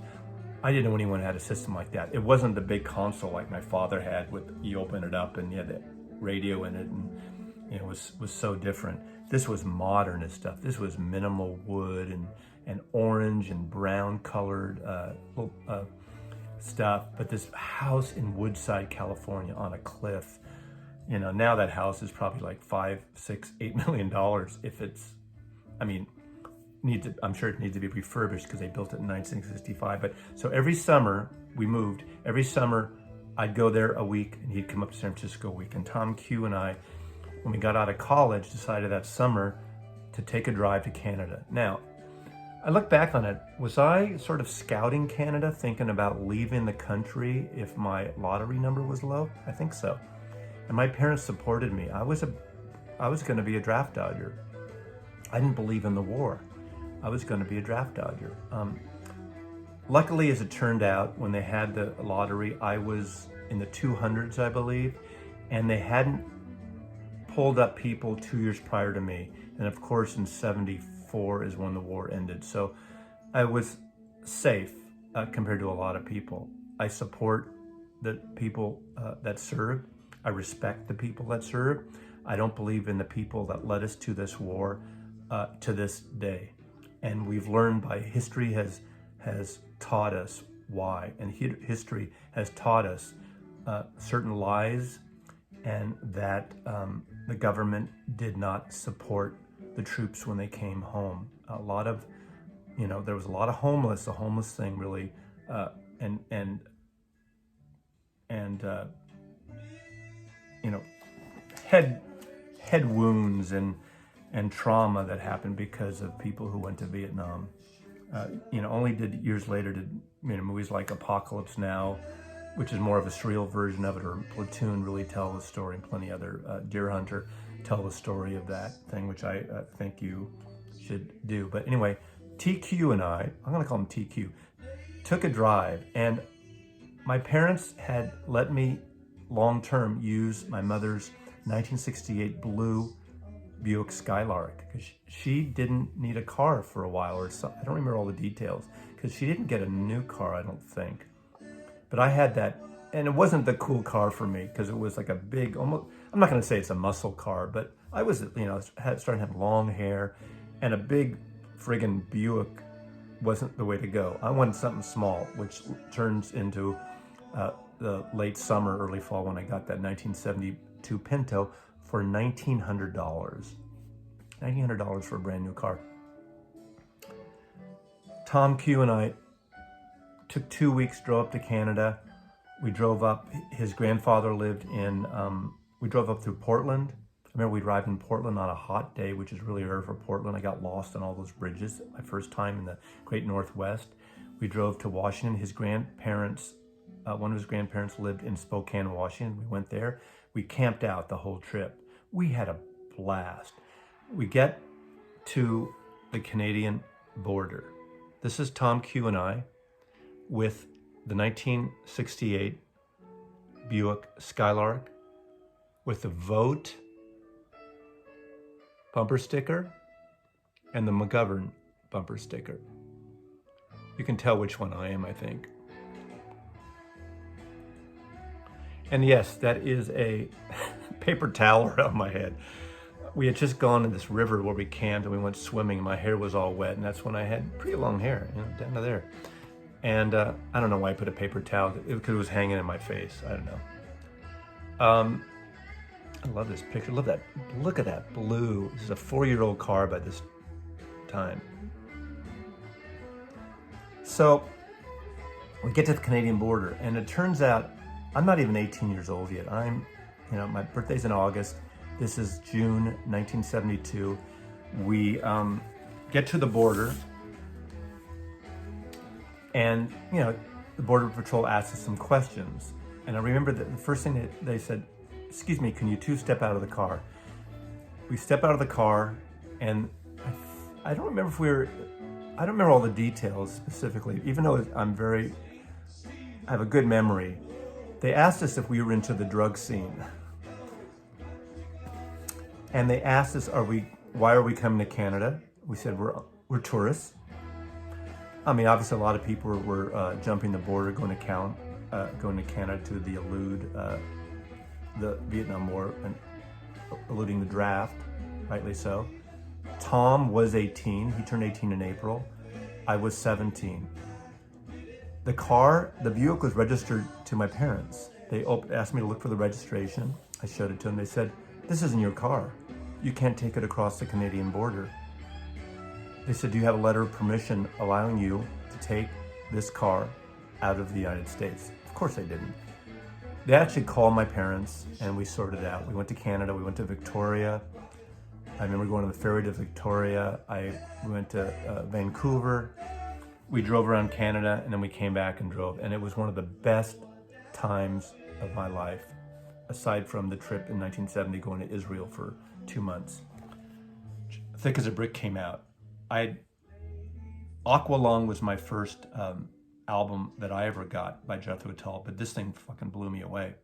I didn't know anyone had a system like that. It wasn't the big console like my father had with, you open it up and you had the radio in it, and you know, it was so different. This was modernist stuff. This was minimal wood and orange and brown colored stuff. But this house in Woodside, California on a cliff, you know, now that house is probably like $5, $6, $8 million if it's, I mean, I'm sure it needs to be refurbished because they built it in 1965. But so every summer we moved. Every summer I'd go there a week and he'd come up to San Francisco a week. And Tom Q and I, when we got out of college, decided that summer to take a drive to Canada. Now, I look back on it, was I sort of scouting Canada, thinking about leaving the country if my lottery number was low? I think so. And my parents supported me. I was going to be a draft dodger. I didn't believe in the war. I was going to be a draft dodger. Luckily, as it turned out, when they had the lottery, I was in the 200s, I believe, and they hadn't pulled up people 2 years prior to me. And of course, in 74 is when the war ended. So I was safe compared to a lot of people. I support the people that served. I respect the people that served. I don't believe in the people that led us to this war to this day. And we've learned by history has taught us why. And history has taught us certain lies, and that the government did not support the troops when they came home. A lot of, there was a lot of homeless. The homeless thing really, and head wounds and trauma that happened because of people who went to Vietnam. Only years later did movies like Apocalypse Now, which is more of a surreal version of it, or Platoon really tell the story, and plenty other, Deer Hunter, tell the story of that thing, which I think you should do. But anyway, TQ and I'm going to call him TQ, took a drive, and my parents had let me long-term use my mother's 1968 blue Buick Skylark, because she didn't need a car for a while, or so. I don't remember all the details, because she didn't get a new car, I don't think. But I had that, and it wasn't the cool car for me, because it was like a big, almost, I'm not going to say it's a muscle car, but I was, starting to have long hair, and a big friggin' Buick wasn't the way to go. I wanted something small, which turns into the late summer, early fall, when I got that 1972 Pinto for $1,900. $1,900 for a brand new car. Tom Q and I took 2 weeks, drove up to Canada. We drove up, his grandfather lived in, we drove up through Portland. I remember we arrived in Portland on a hot day, which is really rare for Portland. I got lost on all those bridges, my first time in the Great Northwest. We drove to Washington. His grandparents, one of his grandparents lived in Spokane, Washington. We went there. We camped out the whole trip. We had a blast. We get to the Canadian border. This is Tom Q and I with the 1968 Buick Skylark with the Vote bumper sticker and the McGovern bumper sticker. You can tell which one I am, I think. And yes, that is a paper towel around my head. We had just gone to this river where we camped, and we went swimming. My hair was all wet, and that's when I had pretty long hair, down to there. And I don't know why I put a paper towel, because it was hanging in my face. I don't know. I love this picture. Look at that blue. This is a 4-year-old car by this time. So we get to the Canadian border, and it turns out I'm not even 18 years old yet. My birthday's in August. This is June 1972. We get to the border, and the Border Patrol asked us some questions. And I remember that the first thing that they said, "Excuse me, can you two step out of the car?" We step out of the car, and I don't remember I don't remember all the details specifically, even though I have a good memory. They asked us if we were into the drug scene. And they asked us, why are we coming to Canada? We said, we're tourists. Obviously a lot of people were jumping the border, going to Canada to elude the Vietnam War and eluding the draft, rightly so. Tom was 18, he turned 18 in April. I was 17. The Buick was registered to my parents. They asked me to look for the registration. I showed it to them. They said, "This isn't your car. You can't take it across the Canadian border." They said, "Do you have a letter of permission allowing you to take this car out of the United States?" Of course they didn't. They actually called my parents, and we sorted it out. We went to Canada. We went to Victoria. I remember going on the ferry to Victoria. We went to Vancouver. We drove around Canada, and then we came back and drove. And it was one of the best times of my life, aside from the trip in 1970 going to Israel for 2 months. Thick as a Brick came out. Aqualung was my first album that I ever got by Jethro Tull, but this thing fucking blew me away.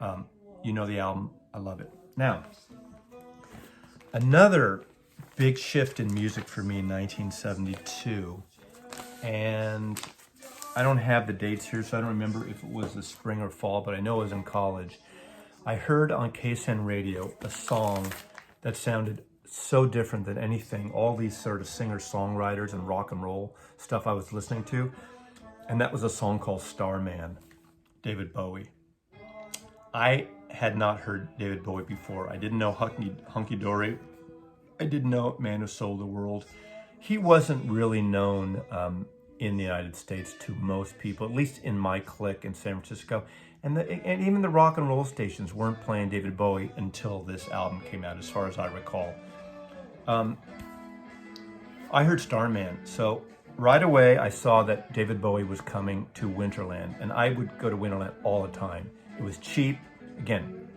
The album, I love it. Now, another big shift in music for me in 1972, and I don't have the dates here, so I don't remember if it was the spring or fall, but I know it was in college. I heard on KSN radio a song that sounded so different than anything, all these sort of singer-songwriters and rock and roll stuff I was listening to. And that was a song called Starman, David Bowie. I had not heard David Bowie before. I didn't know Hunky Dory. I didn't know Man Who Sold the World. He wasn't really known in the United States to most people, at least in my clique in San Francisco. And even the rock and roll stations weren't playing David Bowie until this album came out, as far as I recall. I heard Starman, so right away I saw that David Bowie was coming to Winterland, and I would go to Winterland all the time. It was cheap, again,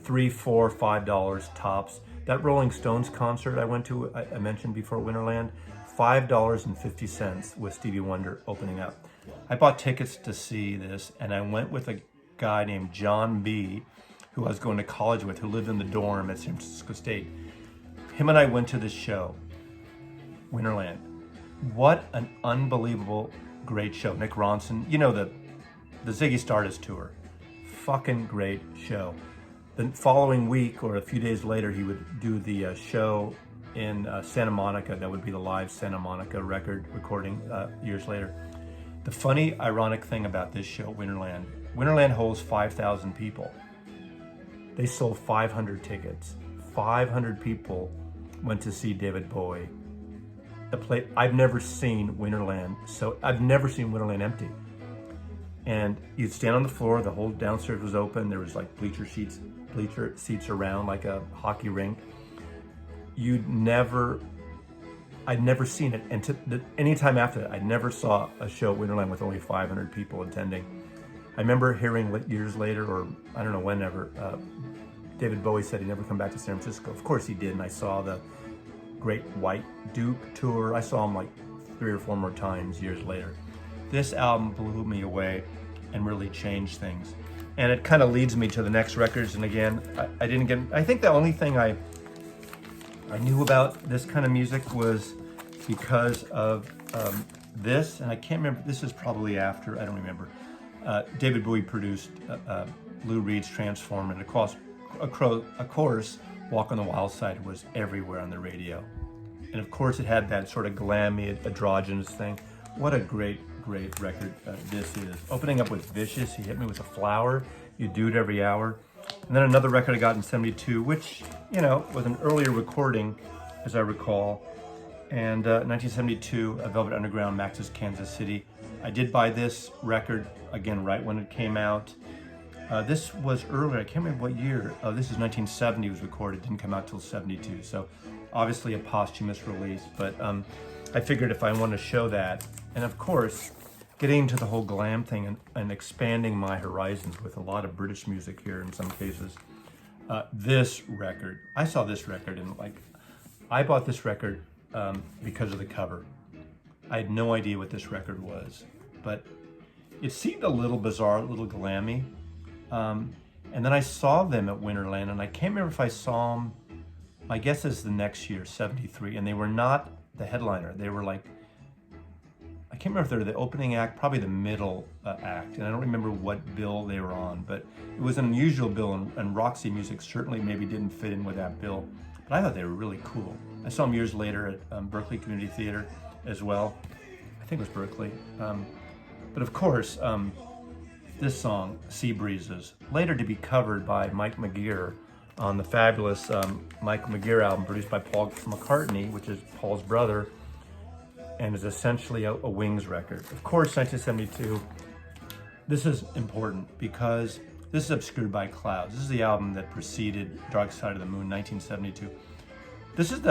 $3, $4, $5 tops. That Rolling Stones concert I went to, I mentioned before, Winterland, $5.50 with Stevie Wonder opening up. I bought tickets to see this, and I went with a guy named John B., who I was going to college with, who lived in the dorm at San Francisco State. Him and I went to this show, Winterland. What an unbelievable great show. Nick Ronson, you know, the Ziggy Stardust tour. Fucking great show. The following week or a few days later, he would do the show in Santa Monica. That would be the live Santa Monica record recording years later. The funny, ironic thing about this show, Winterland holds 5,000 people. They sold 500 tickets. 500 people went to see David Bowie. I've never seen Winterland empty. And you'd stand on the floor, the whole downstairs was open, there was like bleacher seats around like a hockey rink. I'd never seen it, and any time after that, I never saw a show at Winterland with only 500 people attending. I remember hearing years later, or I don't know whenever, David Bowie said he'd never come back to San Francisco. Of course he did, and I saw the Great White Duke tour. I saw him like 3 or 4 more times years later. This album blew me away and really changed things. And it kind of leads me to the next records. And again, I think the only thing I knew about this kind of music was because of this, and I can't remember, this is probably after, I don't remember. David Bowie produced Lou Reed's Transform, and of course, Walk on the Wild Side was everywhere on the radio. And of course it had that sort of glammy, androgynous thing. What a great record this is. Opening up with Vicious, He Hit Me With a Flower, You Do It Every Hour. And then another record I got in 72, which, you know, was an earlier recording, as I recall. And 1972, Velvet Underground, Max's Kansas City. I did buy this record, again, right when it came out. This was earlier, I can't remember what year. This is 1970, it was recorded, didn't come out till 72. So obviously a posthumous release, but I figured if I want to show that, and of course, getting into the whole glam thing and expanding my horizons with a lot of British music here in some cases. This record, I saw this record and I bought this record because of the cover. I had no idea what this record was, but it seemed a little bizarre, a little glammy. And then I saw them at Winterland, and I can't remember if I saw them, my guess is the next year, 73, and they were not the headliner. They were like, I can't remember if they were the opening act, probably the middle act, and I don't remember what bill they were on, but it was an unusual bill, and Roxy Music certainly maybe didn't fit in with that bill, but I thought they were really cool. I saw them years later at Berkeley Community Theater as well. I think it was Berkeley. But of course, this song, Sea Breezes, later to be covered by Mike McGear on the fabulous Mike McGear album produced by Paul McCartney, which is Paul's brother, and is essentially a Wings record. Of course, 1972, this is important because this is Obscured by Clouds. This is the album that preceded Dark Side of the Moon, 1972. This is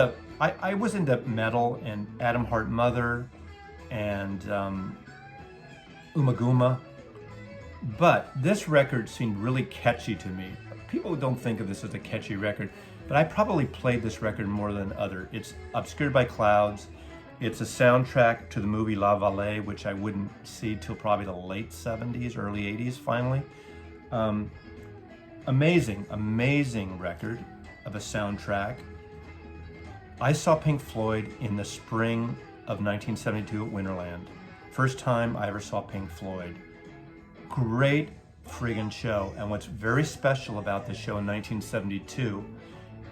I was into metal and Adam Hart Mother and Umaguma, but this record seemed really catchy to me. People don't think of this as a catchy record, but I probably played this record more than other. It's Obscured by Clouds. It's a soundtrack to the movie La Vallée, which I wouldn't see till probably the late 70s, early 80s finally. Amazing record of a soundtrack. I saw Pink Floyd in the spring of 1972 at Winterland. first time I ever saw Pink Floyd. Great friggin' show. And what's very special about this show in 1972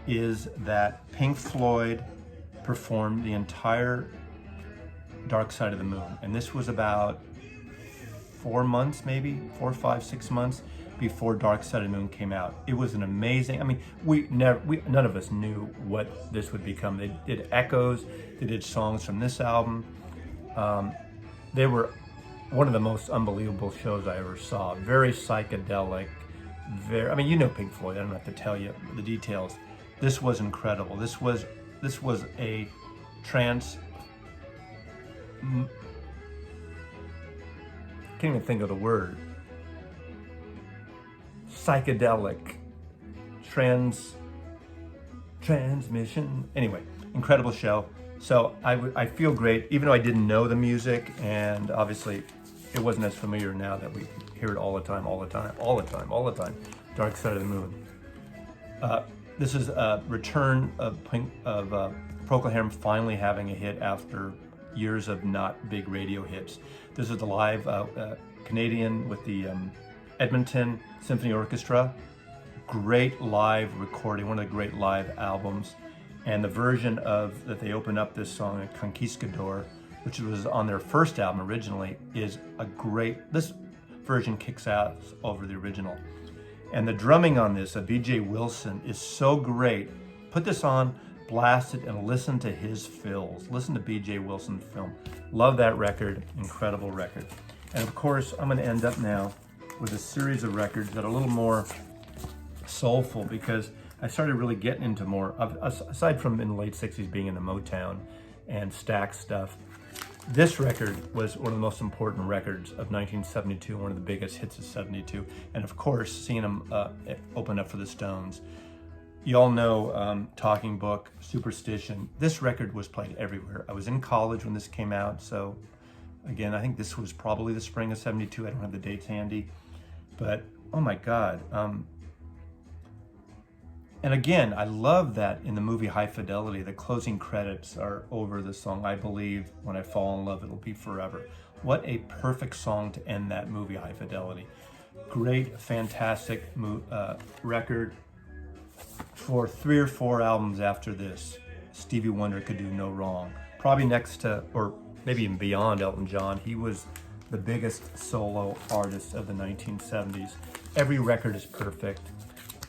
is that Pink Floyd performed the entire Dark Side of the Moon. And this was about 4 months, maybe 4, 5, 6 months before Dark Side of the Moon came out. It was an amazing, I mean, none of us knew what this would become. They did echoes, they did songs from this album. They were one of the most unbelievable shows I ever saw. Very psychedelic, I mean, you know Pink Floyd, I don't have to tell you the details. This was incredible. This was a trance, can't even think of the word. Psychedelic transmission. Anyway, incredible show. So I feel great, even though I didn't know the music, and obviously it wasn't as familiar now that we hear it all the time. Dark Side of the Moon. This is a return of Procol Harum finally having a hit after years of not big radio hits. This is the live Canadian with the Edmonton Symphony Orchestra. Great live recording, one of the great live albums. And the version that they open up this song, Conquistador, which was on their first album originally, is this version kicks ass over the original. And the drumming on this, B.J. Wilson, is so great. Put this on, blast it, and listen to his fills. Listen to B.J. Wilson's film. Love that record, incredible record. And of course, I'm gonna end up now with a series of records that are a little more soulful, because I started really getting into more, aside from in the late 60s being into Motown and Stax stuff. This record was one of the most important records of 1972, one of the biggest hits of 72. And of course, seeing them open up for the Stones. You all know Talking Book, Superstition. This record was played everywhere. I was in college when this came out, so again, I think this was probably the spring of 72. I don't have the dates handy, but oh my God. And again, I love that in the movie High Fidelity, the closing credits are over the song, I Believe When I Fall in Love, It'll Be Forever. What a perfect song to end that movie, High Fidelity. Great, fantastic record. For 3 or 4 albums after this, Stevie Wonder could do no wrong. Probably next to, or maybe even beyond Elton John. He was the biggest solo artist of the 1970s. Every record is perfect.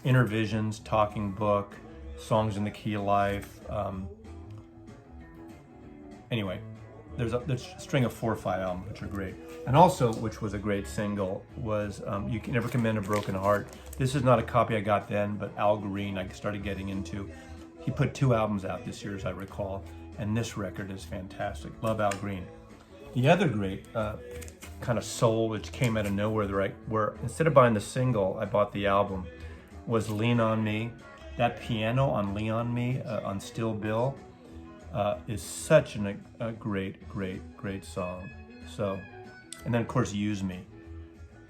Inner Visions, Talking Book, Songs in the Key of Life. Anyway, there's a string of 4 or 5 albums which are great. And also, which was a great single, was You Can Never Commend a Broken Heart. This is not a copy I got then, but Al Green I started getting into. He put 2 albums out this year, as I recall, and this record is fantastic. Love Al Green. The other great kind of soul, which came out of nowhere, where instead of buying the single, I bought the album, was Lean on Me. That piano on Lean on Me, on Still Bill, is such a great song. So, and then of course Use Me.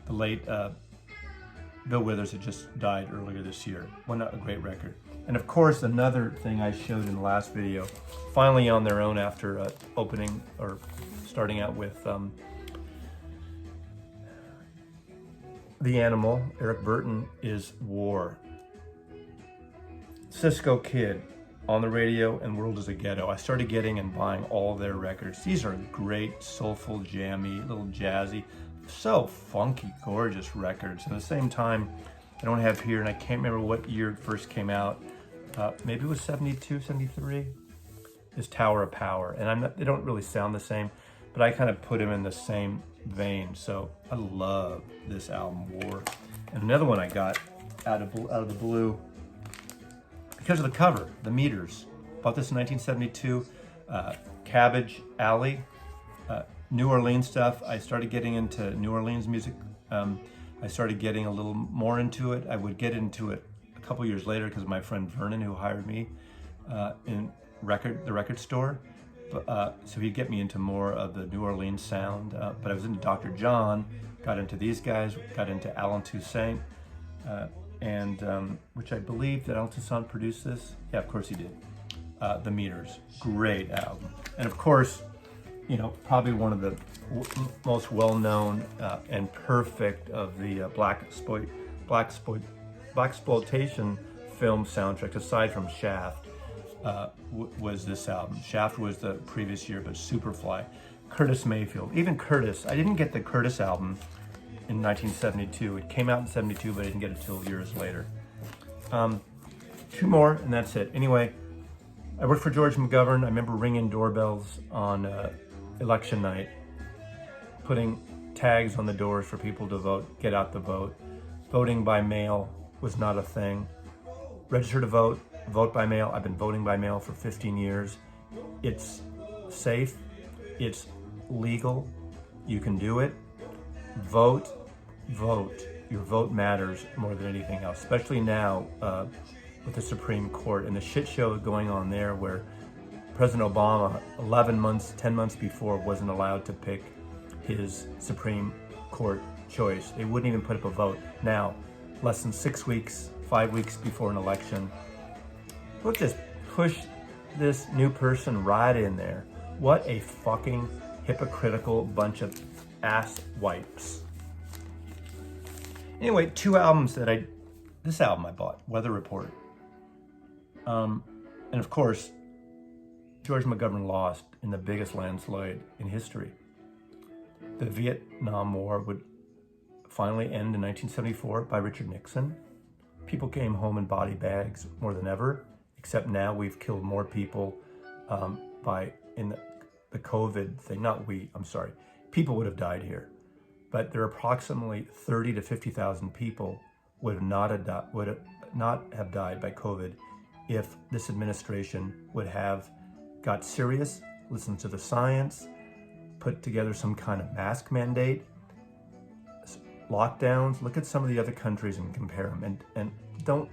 The late Bill Withers had just died earlier this year. A great record. And of course, another thing I showed in the last video, finally on their own after opening or starting out with The Animal, Eric Burton, is War. Cisco Kid on the radio and World is a Ghetto. I started getting and buying all of their records. These are great, soulful, jammy, little jazzy, so funky, gorgeous records. At the same time, I don't have here, and I can't remember what year it first came out. Maybe it was 72, 73, is Tower of Power. And they don't really sound the same, but I kind of put them in the same vein. So I love this album, War. And another one I got out of the blue, because of the cover, The Meters. Bought this in 1972, Cabbage Alley, New Orleans stuff. I started getting into New Orleans music. I started getting a little more into it. I would get into it a couple years later because of my friend Vernon, who hired me in the record store. So he'd get me into more of the New Orleans sound. But I was into Dr. John, got into these guys, got into Alan Toussaint, and which I believe that Alan Toussaint produced this. Yeah, of course he did. The Meters, great album. And of course, probably one of the most well-known and perfect of the blaxploitation film soundtracks, aside from Shaft, was this album. Shaft was the previous year, but Superfly, Curtis Mayfield. Even Curtis, I didn't get the Curtis album in 1972. It came out in 72, but I didn't get it till years later. Two more, and that's it. Anyway, I worked for George McGovern. I remember ringing doorbells on election night, putting tags on the doors for people to vote, get out the vote. Voting by mail was not a thing. Register to vote, vote by mail. I've been voting by mail for 15 years. It's safe, it's legal, you can do it. Vote. Your vote matters more than anything else, especially now with the Supreme Court and the shit show going on there, where President Obama, 10 months before, wasn't allowed to pick his Supreme Court choice. They wouldn't even put up a vote. Now, less than 6 weeks, 5 weeks before an election, we'll just push this new person right in there. What a fucking hypocritical bunch of ass wipes. Anyway, two albums this album I bought, Weather Report. And of course, George McGovern lost in the biggest landslide in history. The Vietnam War would finally end in 1974 by Richard Nixon. People came home in body bags more than ever, except now we've killed more people in the COVID thing. People would have died here. But there are approximately 30 to 50,000 people would not have died by COVID if this administration would have got serious, listened to the science, put together some kind of mask mandate, lockdowns. Look at some of the other countries and compare them, and don't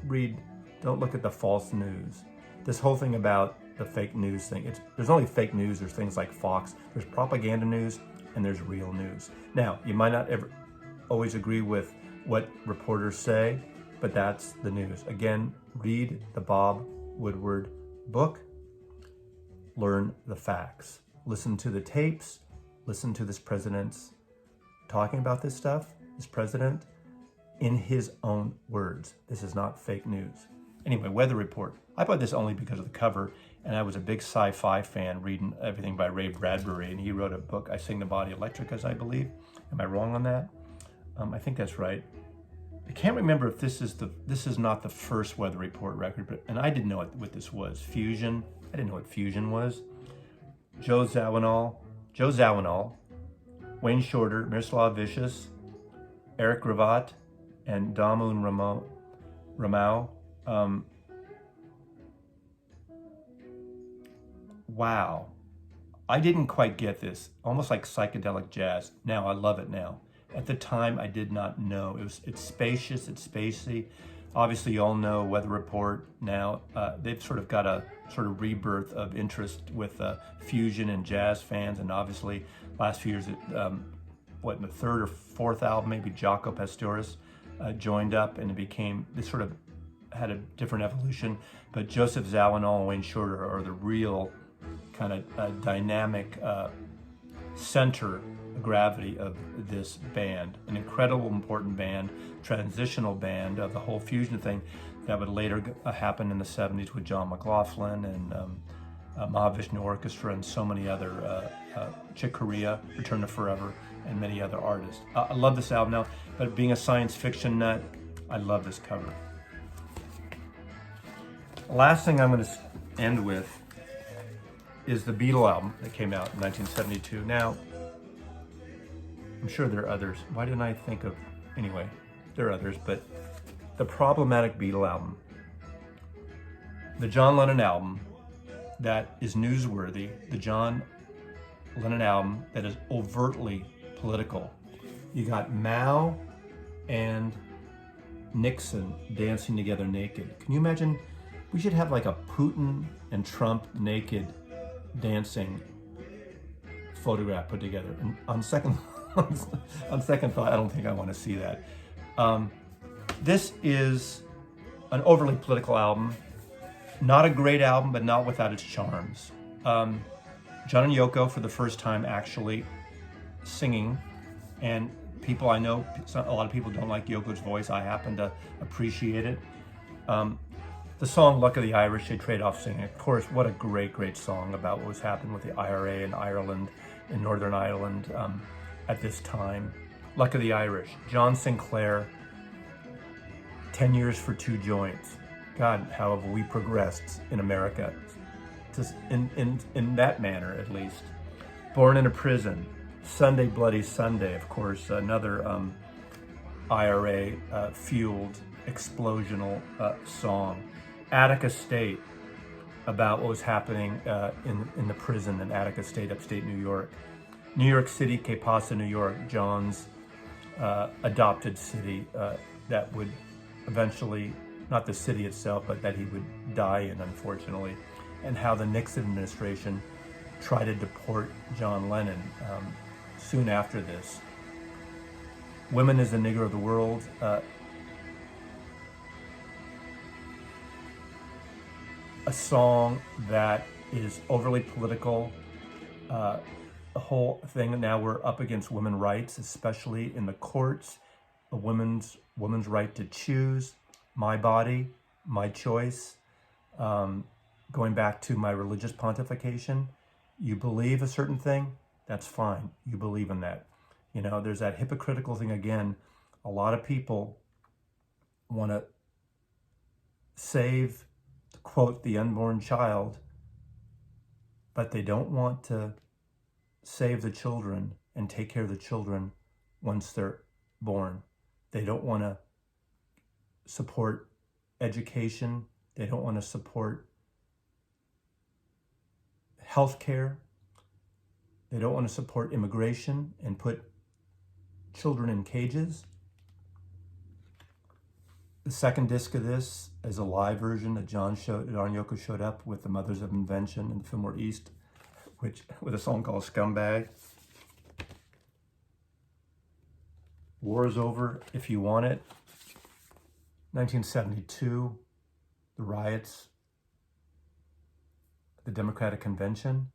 look at the false news. This whole thing about the fake news thing, there's only fake news. There's things like Fox, there's propaganda news, and there's real news. Now, you might not ever always agree with what reporters say, but that's the news. Again, read the Bob Woodward book, learn the facts, listen to the tapes, listen to this president's talking about this stuff, this president, in his own words. This is not fake news. Anyway, Weather Report. I bought this only because of the cover, and I was a big sci-fi fan, reading everything by Ray Bradbury, and he wrote a book, I Sing the Body Electricas, I believe. Am I wrong on that? I think that's right. I can't remember if this is not the first Weather Report record, and I didn't know what this was. Fusion. I didn't know what Fusion was. Joe Zawinul, Wayne Shorter, Miroslav Vicious, Eric Gravatt, and Damun Ramau. Wow. I didn't quite get this. Almost like psychedelic jazz. Now, I love it now. At the time, I did not know. It's spacious, it's spacey. Obviously, you all know Weather Report now. They've sort of got a sort of rebirth of interest with fusion and jazz fans. And obviously, last few years, in the third or fourth album, maybe Jaco Pastorius joined up, and they sort of had a different evolution. But Joseph Zawinul and Wayne Shorter are the real kind of dynamic center of gravity of this band. An incredible, important band, transitional band of the whole fusion thing that would later happen in the 70s with John McLaughlin and Mahavishnu Orchestra and so many other, Chick Corea, Return to Forever, and many other artists. I love this album now, but being a science fiction nut, I love this cover. The last thing I'm going to end with is the Beatle album that came out in 1972. Now, I'm sure there are others. Why didn't I think of... Anyway, there are others, but the problematic Beatle album, the John Lennon album that is newsworthy, the John Lennon album that is overtly political. You got Mao and Nixon dancing together naked. Can you imagine? We should have like a Putin and Trump naked dancing photograph put together. And on second thought, I don't think I want to see that. This is an overly political album. Not a great album, but not without its charms. John and Yoko for the first time actually singing, and people I know, a lot of people don't like Yoko's voice. I happen to appreciate it. The song Luck of the Irish, they trade off singing. Of course, what a great song about what was happening with the IRA in Ireland, in Northern Ireland at this time. Luck of the Irish, John Sinclair, 10 years for 2 joints. God, how have we progressed in America, just in that manner at least. Born in a Prison, Sunday Bloody Sunday, of course, another IRA fueled explosional song. Attica State, about what was happening in the prison in Attica State, upstate New York. New York City, Que Pasa, New York, John's adopted city that would eventually, not the city itself, but that he would die in, unfortunately, and how the Nixon administration tried to deport John Lennon soon after this. Women is the Nigger of the World. A song that is overly political. The whole thing, now we're up against women's rights, especially in the courts. A woman's right to choose, my body, my choice. Going back to my religious pontification, you believe a certain thing, that's fine. You believe in that. You know, there's that hypocritical thing again. A lot of people want to save, quote, the unborn child, but they don't want to save the children and take care of the children once they're born. They don't want to support education. They don't want to support healthcare. They don't want to support immigration and put children in cages. The second disc of this is a live version that John Yoko showed up with the Mothers of Invention in Fillmore East, with a song called Scumbag. War is Over If You Want It. 1972, the riots at the Democratic Convention.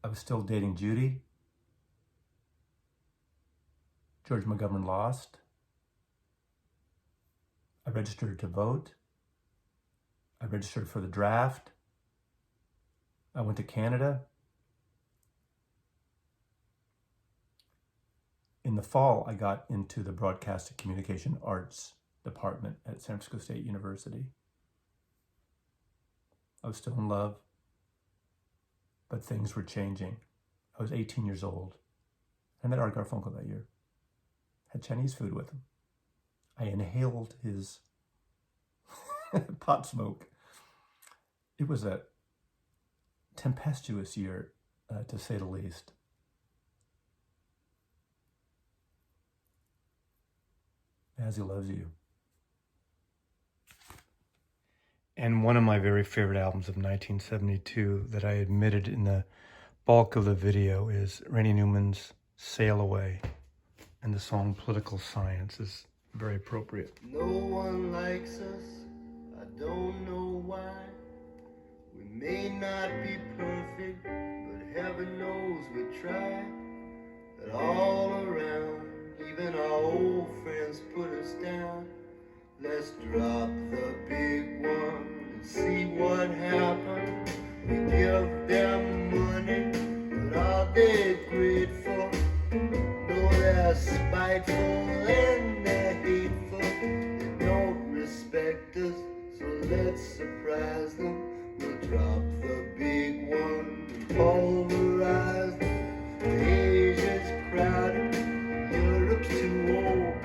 I Was Still Dating Judy. George McGovern Lost. I registered to vote. I registered for the draft. I went to Canada. In the fall, I got into the Broadcast and Communication Arts department at San Francisco State University. I was still in love, but things were changing. I was 18 years old. I met Art Garfunkel that year. Had Chinese food with him. I inhaled his pot smoke. It was a tempestuous year, to say the least. As He Loves You. And one of my very favorite albums of 1972 that I admitted in the bulk of the video is Randy Newman's Sail Away. And the song Political Science is very appropriate.
No one likes us, I don't know why. We may not be perfect, but heaven knows we try. But all around, even our old friends put us down. Let's drop the big one and see what happens. We give them money, but are they grateful? No, they're spiteful and they're hateful. They don't respect us, so let's surprise them. We'll drop the big one and pulverize them. Asia's crowded, Europe's too old,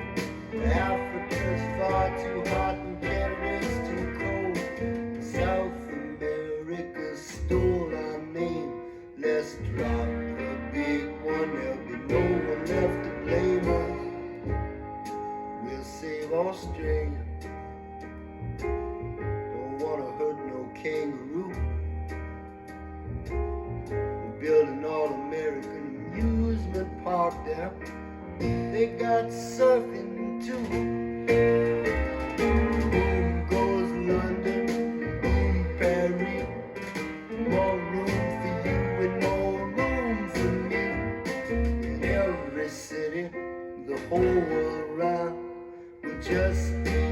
Africa's far too hot and Canada's too cold. South America stole our name. Let's drop the big one, there'll be no one left to blame us. We'll save Australia, don't wanna hurt no kangaroo. We're building an all-American amusement park there. They got surfing too. Boom goes London, boom Paris. city, the whole world round, would just be